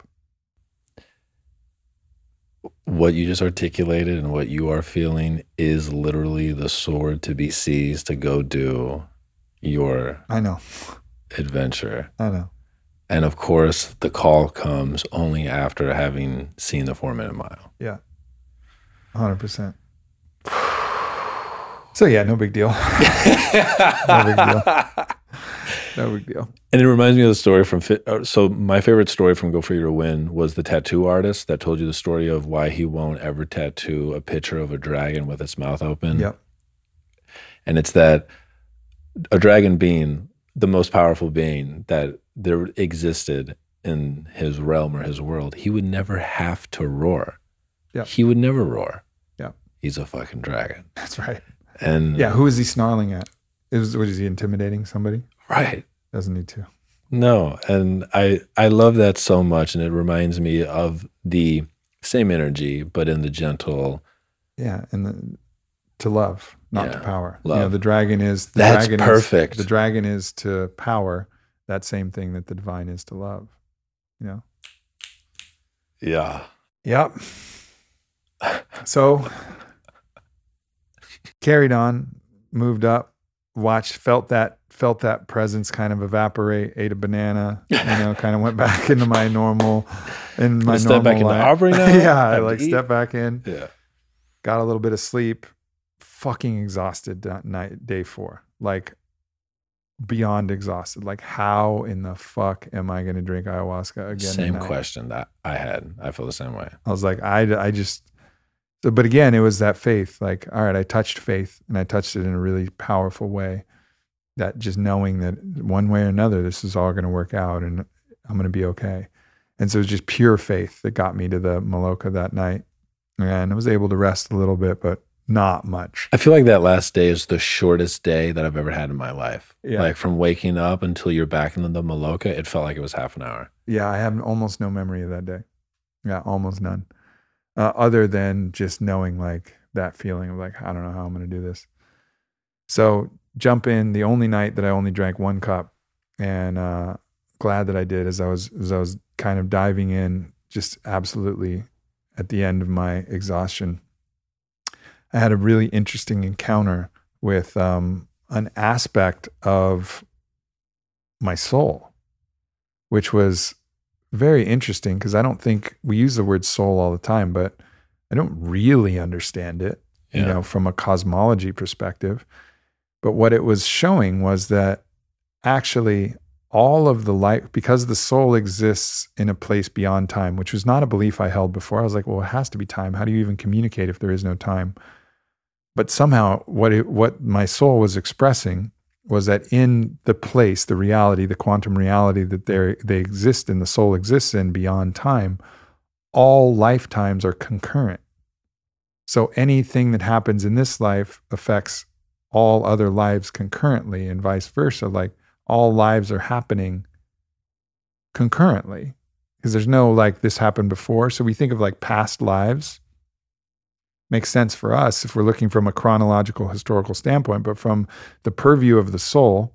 What you just articulated and what you are feeling is literally the sword to be seized to go do your adventure. I know. And of course, the call comes only after having seen the 4-minute mile. Yeah. 100%. So yeah, no big deal. No big deal. And it reminds me of the story from so my favorite story from Go Figure to Win was the tattoo artist that told you the story of why he won't ever tattoo a picture of a dragon with its mouth open. Yep. And it's that a dragon being the most powerful being that there existed in his realm or his world, he would never have to roar. Yep. He would never roar. Yeah. He's a fucking dragon. That's right. And yeah, who is he snarling at? What is he intimidating somebody? Right. Doesn't need to. No. And I love that so much. And it reminds me of the same energy, but in the gentle. Yeah. And to love, not to power. Love. The dragon is. That's perfect. The dragon is to power that same thing that the divine is to love. Yeah. Yep. So carried on, moved up, felt that presence kind of evaporate, ate a banana, kind of went back into my normal, step back into Aubrey now? Yeah, I stepped back in. Yeah. Got a little bit of sleep, fucking exhausted that night, day 4, like beyond exhausted. Like, how in the fuck am I going to drink ayahuasca again? Same question that I had. I feel the same way. I was like, but again, it was that faith. Like, all right, I touched faith, and I touched it in a really powerful way. That just knowing that one way or another, this is all going to work out, and I'm going to be okay. And so it was just pure faith that got me to the Maloka that night, and I was able to rest a little bit, but not much. I feel like that last day is the shortest day that I've ever had in my life. Yeah. Like from waking up until you're back in the Maloka, it felt like it was half an hour. Yeah, I have almost no memory of that day. Yeah, almost none. Other than just knowing like that feeling of like, I don't know how I'm going to do this. So jump in the only night that I only drank 1 cup, and glad that I did as I was kind of diving in, just absolutely at the end of my exhaustion. I had a really interesting encounter with an aspect of my soul, which was very interesting because I don't think we use the word soul all the time, but I don't really understand it, from a cosmology perspective. But what it was showing was that actually all of the life, because the soul exists in a place beyond time, which was not a belief I held before. I was like, well, it has to be time. How do you even communicate if there is no time? But somehow what my soul was expressing was that in the place, the reality, the quantum reality that they exist in, the soul exists in beyond time, all lifetimes are concurrent. So anything that happens in this life affects all other lives concurrently, and vice versa. Like, all lives are happening concurrently, because there's no like this happened before. So we think of like past lives. Makes sense for us if we're looking from a chronological historical standpoint, but from the purview of the soul,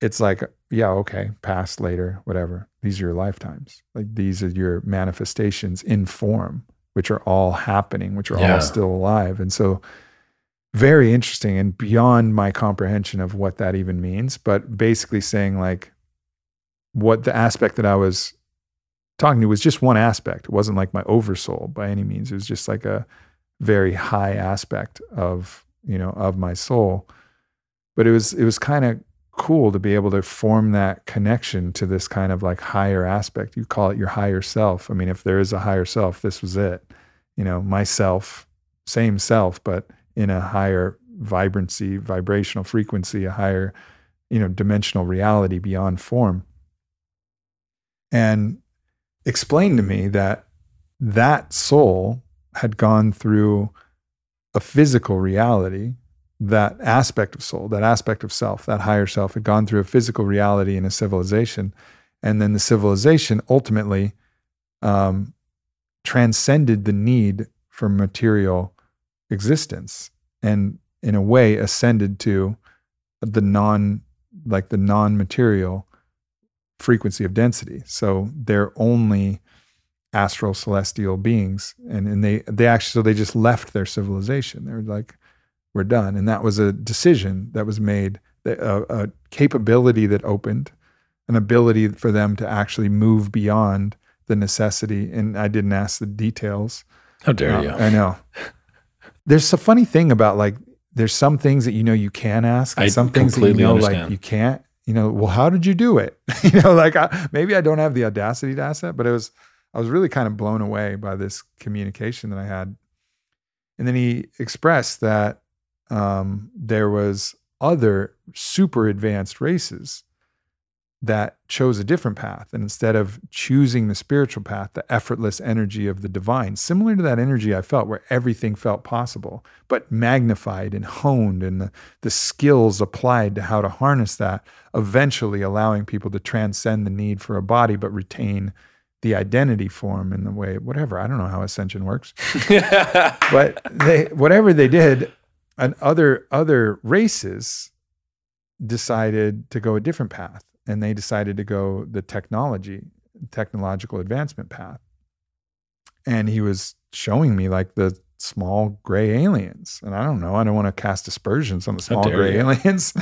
it's like, yeah, okay, past, later, whatever. These are your lifetimes. Like, these are your manifestations in form, which are all happening, which are all still alive. And so very interesting and beyond my comprehension of what that even means, but basically saying like, what the aspect that I was talking to was just one aspect. It wasn't like my oversoul by any means. It was just like a very high aspect of, of my soul. But it was kind of cool to be able to form that connection to this kind of like higher aspect. You call it your higher self. I mean, if there is a higher self, this was it. Myself, same self, but in a higher vibrancy, vibrational frequency, a higher, dimensional reality beyond form. And explained to me that soul had gone through a physical reality, that aspect of soul, that aspect of self, that higher self had gone through a physical reality in a civilization. And then the civilization ultimately transcended the need for material existence, and in a way ascended to the non-material frequency of density. So they're only astral celestial beings. And they actually, so they just left their civilization. They were like, we're done. And that was a decision that was made, a capability that opened, an ability for them to actually move beyond the necessity. And I didn't ask the details. How dare you? I know. There's a funny thing about like, there's some things that you can ask, and some things that like you can't. Well, how did you do it? Maybe I don't have the audacity to ask that, but I was really kind of blown away by this communication that I had. And then he expressed that there was other super advanced races that chose a different path. And instead of choosing the spiritual path, the effortless energy of the divine, similar to that energy I felt where everything felt possible, but magnified and honed, and the skills applied to how to harness that, eventually allowing people to transcend the need for a body, but retain the identity form in the way, whatever. I don't know how ascension works. But whatever they did, and other races decided to go a different path. And they decided to go the technological advancement path. And he was showing me like the small gray aliens. And I don't know, I don't want to cast aspersions on the small gray aliens,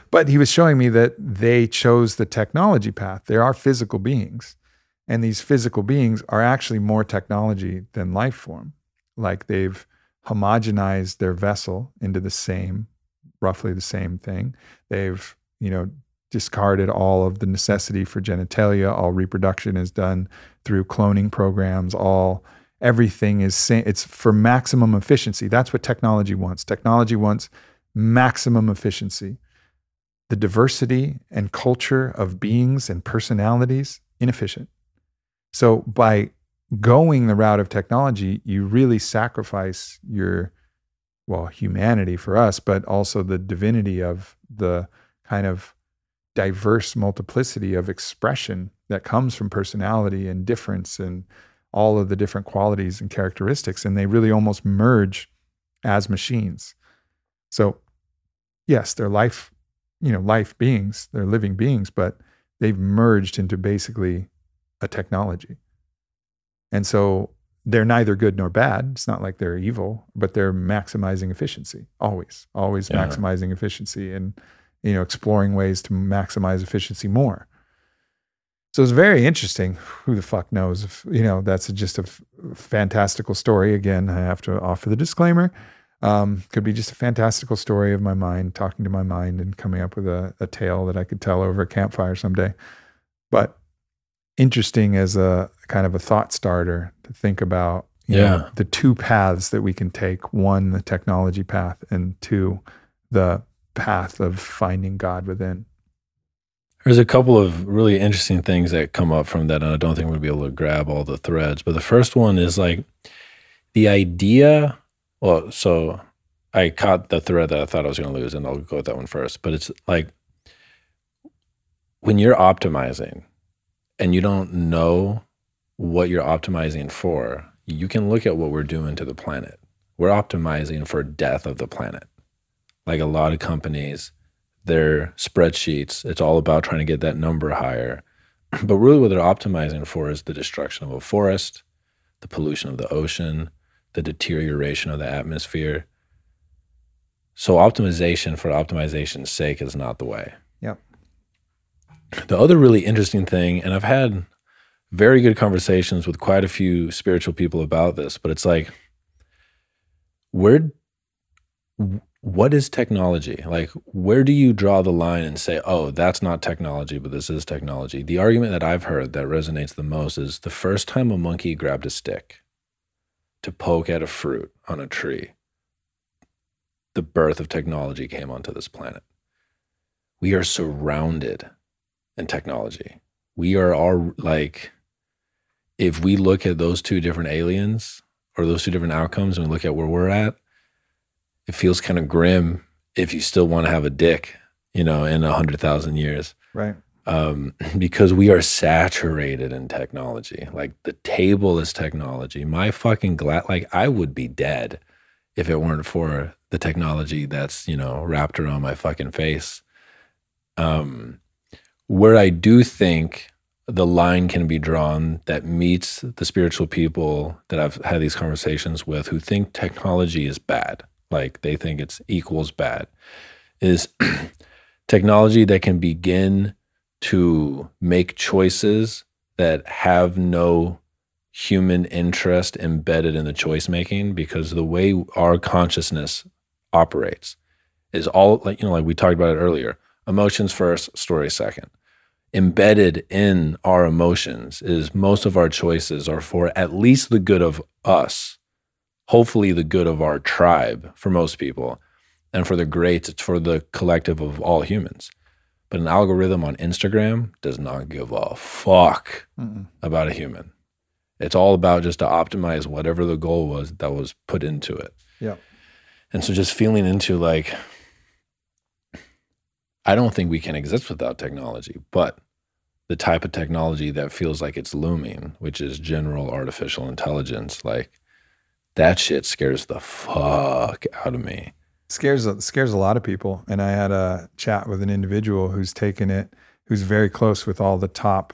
but he was showing me that they chose the technology path. They are physical beings. And these physical beings are actually more technology than life form. Like, they've homogenized their vessel into roughly the same thing. They've, discarded all of the necessity for genitalia. All reproduction is done through cloning programs. Everything is it's for maximum efficiency. That's what technology wants. Technology wants maximum efficiency. The diversity and culture of beings and personalities, inefficient. So by going the route of technology, you really sacrifice your, humanity for us, but also the divinity of the kind of diverse multiplicity of expression that comes from personality and difference and all of the different qualities and characteristics. And they really almost merge as machines. So yes, they're life beings, they're living beings, but they've merged into basically a technology. And so they're neither good nor bad. It's not like they're evil, but they're maximizing efficiency, always maximizing efficiency, and exploring ways to maximize efficiency more. So it's very interesting. Who the fuck knows if, that's just a fantastical story. Again, I have to offer the disclaimer. Could be just a fantastical story of my mind, talking to my mind and coming up with a tale that I could tell over a campfire someday. But interesting as a kind of a thought starter to think about, you know, the two paths that we can take. One, the technology path, and two, the path of finding God within. There's a couple of really interesting things that come up from that, and I don't think we'll be able to grab all the threads. But the first one is like the idea. Well, so I caught the thread that I thought I was going to lose, and I'll go with that one first. But it's like when you're optimizing and you don't know what you're optimizing for, you can look at what we're doing to the planet. We're optimizing for death of the planet. Like a lot of companies, their spreadsheets, it's all about trying to get that number higher. But really what they're optimizing for is the destruction of a forest, the pollution of the ocean, the deterioration of the atmosphere. So optimization for optimization's sake is not the way. Yep. The other really interesting thing, and I've had very good conversations with quite a few spiritual people about this, but it's like, what is technology? Like, where do you draw the line and say, oh, that's not technology, but this is technology? The argument that I've heard that resonates the most is the first time a monkey grabbed a stick to poke at a fruit on a tree, the birth of technology came onto this planet. We are surrounded in technology. We are all like, if we look at those two different aliens or those two different outcomes and we look at where we're at, it feels kind of grim if you still want to have a dick, you know, in 100,000 years. Right. Because we are saturated in technology. Like the table is technology. My fucking like I would be dead if it weren't for the technology that's, you know, wrapped around my fucking face. Where I do think the line can be drawn that meets the spiritual people that I've had these conversations with who think technology is bad, like they think it's equals bad, is technology that can begin to make choices that have no human interest embedded in the choice making, because the way our consciousness operates is all like, you know, like we talked about it earlier, emotions first, story second. Embedded in our emotions is most of our choices are for at least the good of us, hopefully the good of our tribe for most people, and for the greats, it's for the collective of all humans. But an algorithm on Instagram does not give a fuck about a human. It's all about just to optimize whatever the goal was that was put into it. Yeah. And so just feeling into like, I don't think we can exist without technology, but the type of technology that feels like it's looming, which is general artificial intelligence, like that shit scares the fuck out of me. Scares a lot of people. And I had a chat with an individual who's taken it, who's very close with all the top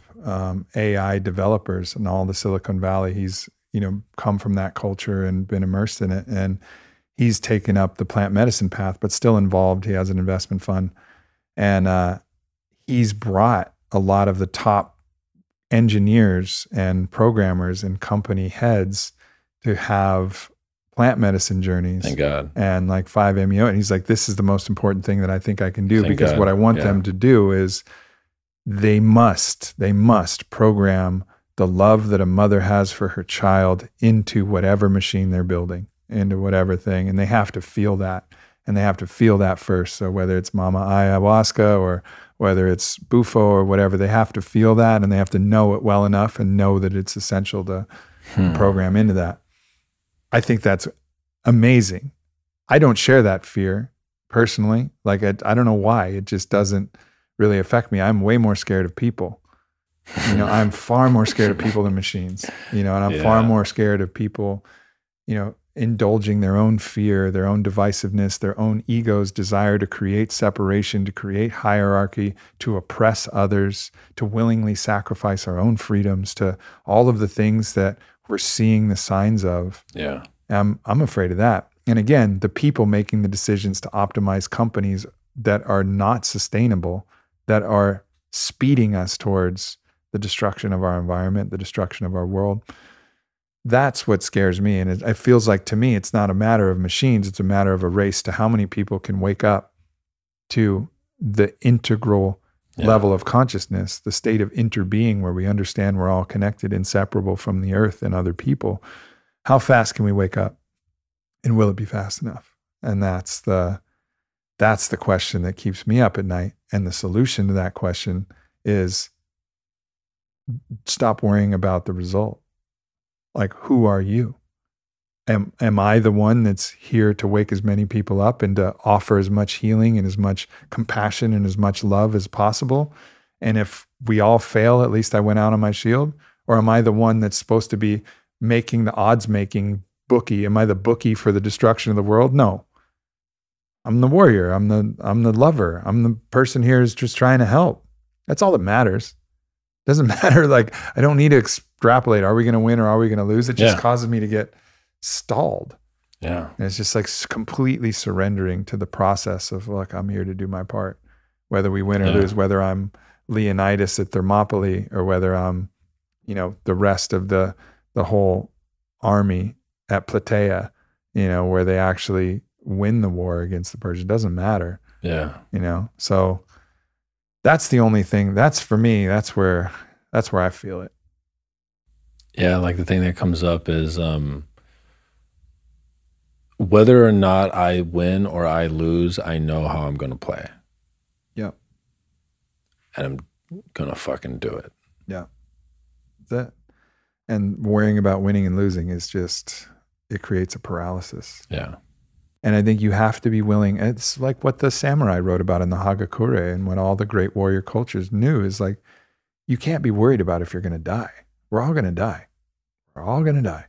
AI developers and all the Silicon Valley. He's, you know, come from that culture and been immersed in it. And he's taken up the plant medicine path, but still involved. He has an investment fund. And he's brought a lot of the top engineers and programmers and company heads to have plant medicine journeys. Thank God. And like 5-MeO. And he's like, this is the most important thing that I think I can do. Thank because God. What I want them to do is they must program the love that a mother has for her child into whatever machine they're building, into whatever thing. And they have to feel that. And they have to feel that first. So whether it's Mama Ayahuasca or whether it's Bufo or whatever, they have to feel that, and they have to know it well enough and know that it's essential to program into that. I think that's amazing. I don't share that fear personally. Like I don't know why. It just doesn't really affect me. I'm way more scared of people. You know, I'm far more scared of people than machines. You know, and I'm far more scared of people, you know, indulging their own fear, their own divisiveness, their own ego's desire to create separation, to create hierarchy, to oppress others, to willingly sacrifice our own freedoms, to all of the things that we're seeing the signs of. Yeah. I'm afraid of that. And again, the people making the decisions to optimize companies that are not sustainable, that are speeding us towards the destruction of our environment, the destruction of our world. That's what scares me. And it feels like, to me, it's not a matter of machines. It's a matter of a race to how many people can wake up to the integral level of consciousness, the state of interbeing where we understand we're all connected, inseparable from the earth and other people. How fast can we wake up? And will it be fast enough? And that's the question that keeps me up at night. And the solution to that question is stop worrying about the result. Like, who are you? Am I the one that's here to wake as many people up and to offer as much healing and as much compassion and as much love as possible? And if we all fail, at least I went out on my shield? Or am I the one that's supposed to be making the odds-making bookie? Am I the bookie for the destruction of the world? No. I'm the warrior. I'm the lover. I'm the person here who's just trying to help. That's all that matters. Doesn't matter. Like, I don't need to extrapolate. Are we going to win or are we going to lose? It just causes me to get stalled. Yeah. And it's just like completely surrendering to the process of, look, I'm here to do my part. Whether we win or lose, whether I'm Leonidas at Thermopylae or whether I'm, the rest of the whole army at Plataea, where they actually win the war against the Persians. It doesn't matter. Yeah. So that's the only thing. That's, for me, that's where I feel it. Yeah. Like, the thing that comes up is, whether or not I win or I lose, I know how I'm going to play. Yep. And I'm going to fucking do it. Yeah. That's it. And worrying about winning and losing is just, it creates a paralysis. Yeah. And I think you have to be willing. It's like what the samurai wrote about in the Hagakure, and what all the great warrior cultures knew is, like, you can't be worried about if you're going to die. We're all going to die. We're all going to die.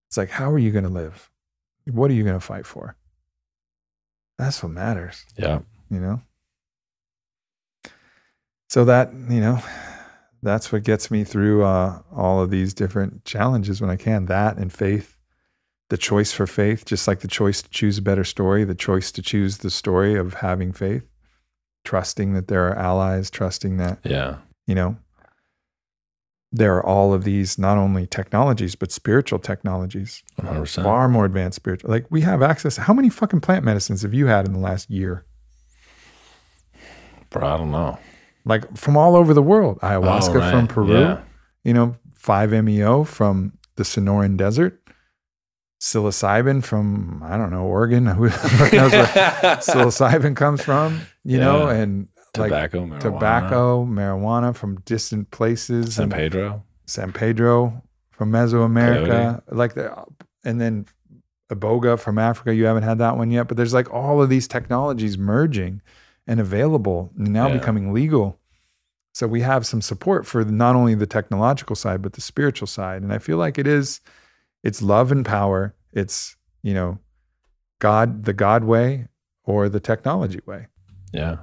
It's like, how are you going to live? What are you going to fight for? That's what matters. Yeah. So that, that's what gets me through all of these different challenges when I can. That and faith, the choice for faith, just like the choice to choose a better story, the choice to choose the story of having faith, trusting that there are allies, trusting that, there are all of these, not only technologies, but spiritual technologies. 100%. Far more advanced spiritual. Like, we have access. How many fucking plant medicines have you had in the last year? Bro, I don't know. Like, from all over the world. Ayahuasca from Peru, 5-MeO from the Sonoran Desert, psilocybin from, I don't know, Oregon. Who knows where psilocybin comes from, and tobacco, marijuana from distant places. San Pedro from Mesoamerica. And then iboga from Africa. You haven't had that one yet, but there's like all of these technologies merging and available and now becoming legal. So we have some support for not only the technological side, but the spiritual side. And I feel like it's love and power. It's, God, the God way or the technology way. Yeah.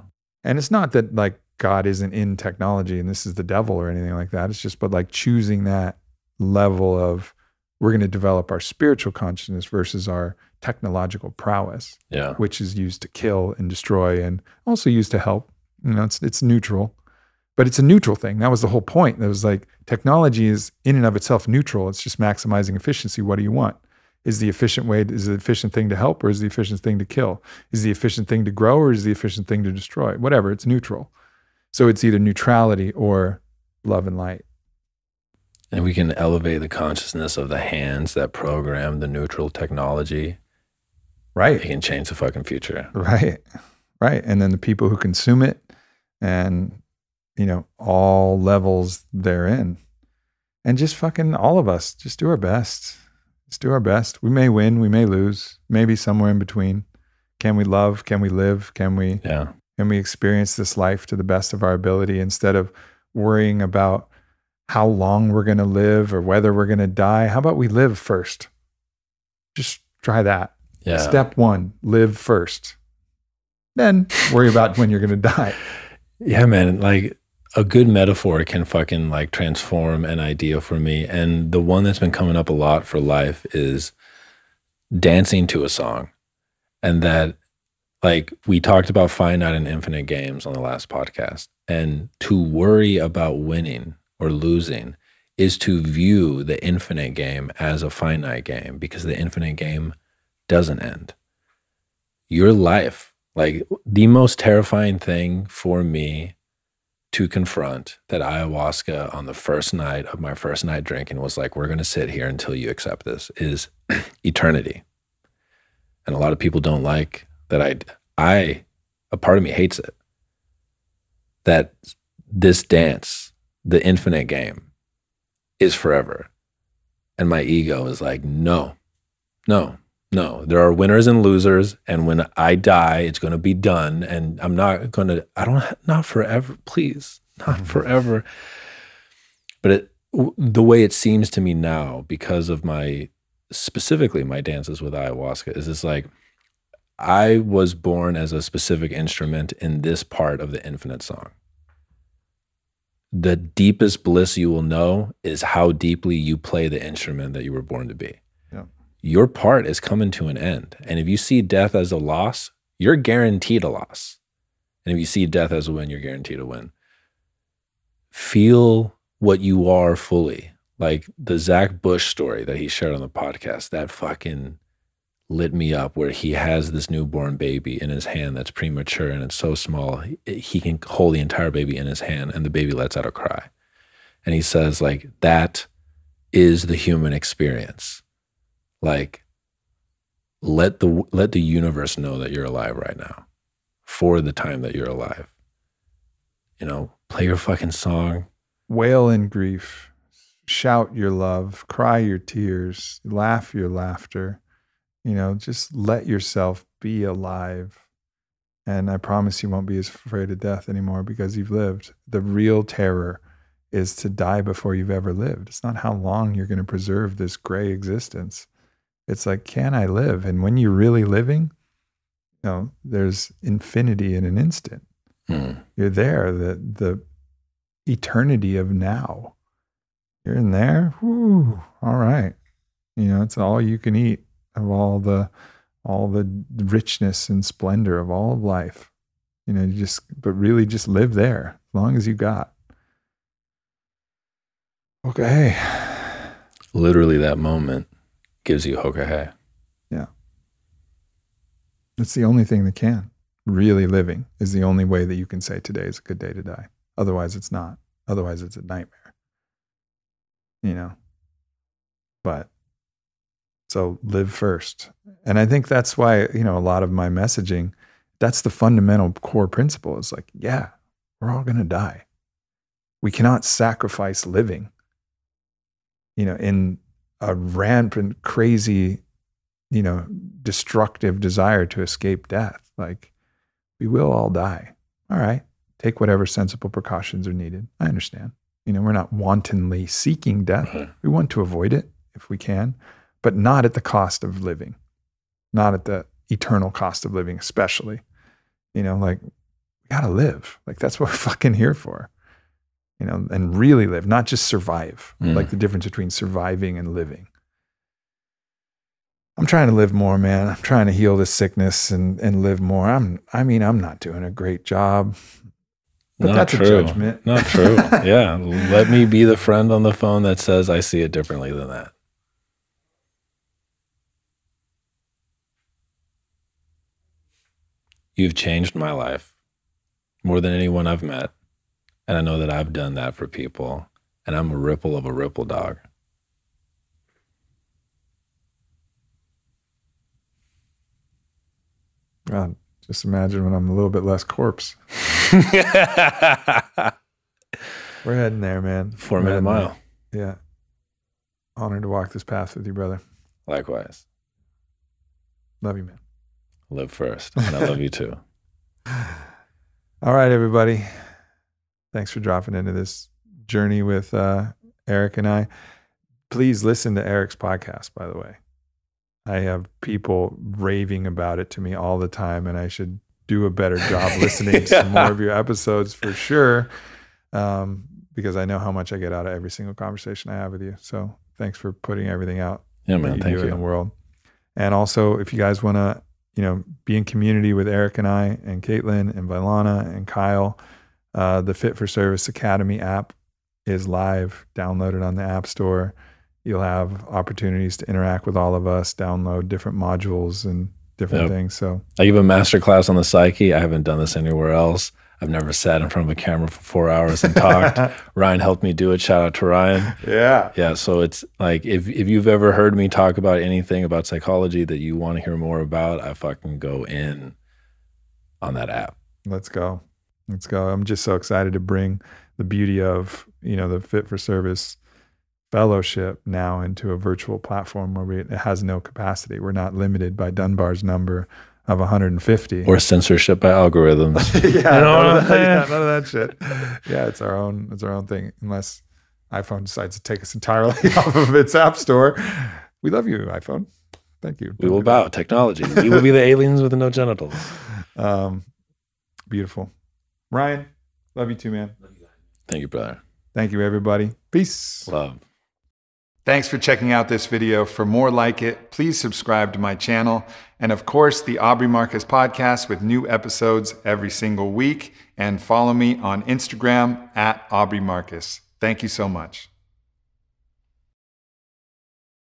And it's not that, like, God isn't in technology and this is the devil or anything like that. It's just, but like, choosing that level of, we're going to develop our spiritual consciousness versus our technological prowess, which is used to kill and destroy and also used to help. It's neutral, but it's a neutral thing. That was the whole point. That was like, technology is in and of itself neutral. It's just maximizing efficiency. What do you want? Is the efficient thing to help, or is the efficient thing to kill? Is the efficient thing to grow, or is the efficient thing to destroy? Whatever, it's neutral. So it's either neutrality or love and light. And we can elevate the consciousness of the hands that program the neutral technology. Right. It can change the fucking future. Right. And then the people who consume it and, all levels therein. And just fucking all of us, just do our best. Let's do our best. We may win, we may lose, maybe somewhere in between. Can we love? Can we live? Can we experience this life to the best of our ability instead of worrying about how long we're going to live or whether we're going to die? How about we live first? Just try that. Yeah. Step 1, live first. Then worry about when you're going to die. Yeah, man. Like, a good metaphor can fucking like transform an idea for me. And the one that's been coming up a lot for life is dancing to a song. And that, like, we talked about finite and infinite games on the last podcast. And to worry about winning or losing is to view the infinite game as a finite game, because the infinite game doesn't end. Your life, like the most terrifying thing for me to confront that ayahuasca on the first night of my first night drinking was like, we're going to sit here until you accept this, is eternity. And a lot of people don't like that. A part of me hates it. That this dance, the infinite game, is forever. And my ego is like, no. There are winners and losers. And when I die, it's going to be done. And I'm not going to, not forever, please, not forever. But the way it seems to me now, because of specifically my dances with ayahuasca, is it's like, I was born as a specific instrument in this part of the infinite song. The deepest bliss you will know is how deeply you play the instrument that you were born to be. Yeah. Your part is coming to an end. And if you see death as a loss, you're guaranteed a loss. And if you see death as a win, you're guaranteed a win. Feel what you are fully. Like the Zach Bush story that he shared on the podcast, that fucking lit me up, where he has this newborn baby in his hand that's premature and it's so small he can hold the entire baby in his hand, and the baby lets out a cry. And he says, like, that is the human experience. Like, let the universe know that you're alive right now for the time that you're alive. You know, play your fucking song, wail in grief, shout your love, cry your tears, laugh your laughter. You know, just let yourself be alive. And I promise you won't be as afraid of death anymore because you've lived. The real terror is to die before you've ever lived. It's not how long you're going to preserve this gray existence. It's like, can I live? And when you're really living, you know, there's infinity in an instant. You're there, the eternity of now. You're in there. Whew, all right. You know, it's all you can eat of all the richness and splendor of all of life. You know, but really just live there as long as you got. Okay. Literally that moment gives you hokahe. Yeah. It's the only thing that can. Really living is the only way that you can say today is a good day to die. Otherwise it's not. Otherwise it's a nightmare. You know? But so live first. And I think that's why, you know, a lot of my messaging, that's the fundamental core principle is like, yeah, we're all going to die. We cannot sacrifice living, you know, in a rampant, crazy, you know, destructive desire to escape death. Like, we will all die. All right. Take whatever sensible precautions are needed. I understand. You know, we're not wantonly seeking death. We want to avoid it if we can, but not at the cost of living, not at the eternal cost of living, especially. You know, like, we gotta live. Like, that's what we're fucking here for. You know, and really live, not just survive. Like the difference between surviving and living. I'm trying to live more, man. I'm trying to heal this sickness and live more. I'm not doing a great job. But Not that's true. a judgment. Not true. Yeah. Let me be the friend on the phone that says I see it differently than that. You've changed my life more than anyone I've met. And I know that I've done that for people. And I'm a ripple of a ripple, dog. God, just imagine when I'm a little bit less corpse. We're heading there, man. 4 minute mile. Yeah. Honored to walk this path with you, brother. Likewise. Love you, man. Live first. And I love you too. All right, everybody. Thanks for dropping into this journey with Eric and I. Please listen to Eric's podcast, by the way. I have people raving about it to me all the time, and I should do a better job listening to some more of your episodes for sure, because I know how much I get out of every single conversation I have with you. So thanks for putting everything out Yeah, man. that Thank do you. in the world. And also, if you guys want to, you know, be in community with Eric and I and Caitlin and Vailana and Kyle, the Fit for Service Academy app is live. Download it on the App Store. You'll have opportunities to interact with all of us, download different modules and different things. So I give a master class on the psyche. I haven't done this anywhere else. I've never sat in front of a camera for 4 hours and talked. Ryan helped me do it. Shout out to Ryan. Yeah. So it's like, if you've ever heard me talk about anything about psychology that you want to hear more about, I fucking go in on that app. Let's go. I'm just so excited to bring the beauty of, the Fit for Service fellowship now into a virtual platform where it has no capacity. We're not limited by Dunbar's number of 150 or censorship by algorithms. none of that shit. Yeah, it's our own thing. Unless iPhone decides to take us entirely off of its app store. We love you, iPhone. Thank you. We will bow technology. We will be the aliens with no genitals. Beautiful. Ryan, love you too, man. Thank you, brother. Thank you, everybody. Peace. Love. Thanks for checking out this video. For more like it, please subscribe to my channel. And of course, the Aubrey Marcus podcast with new episodes every single week. And follow me on Instagram @Aubrey Marcus. Thank you so much.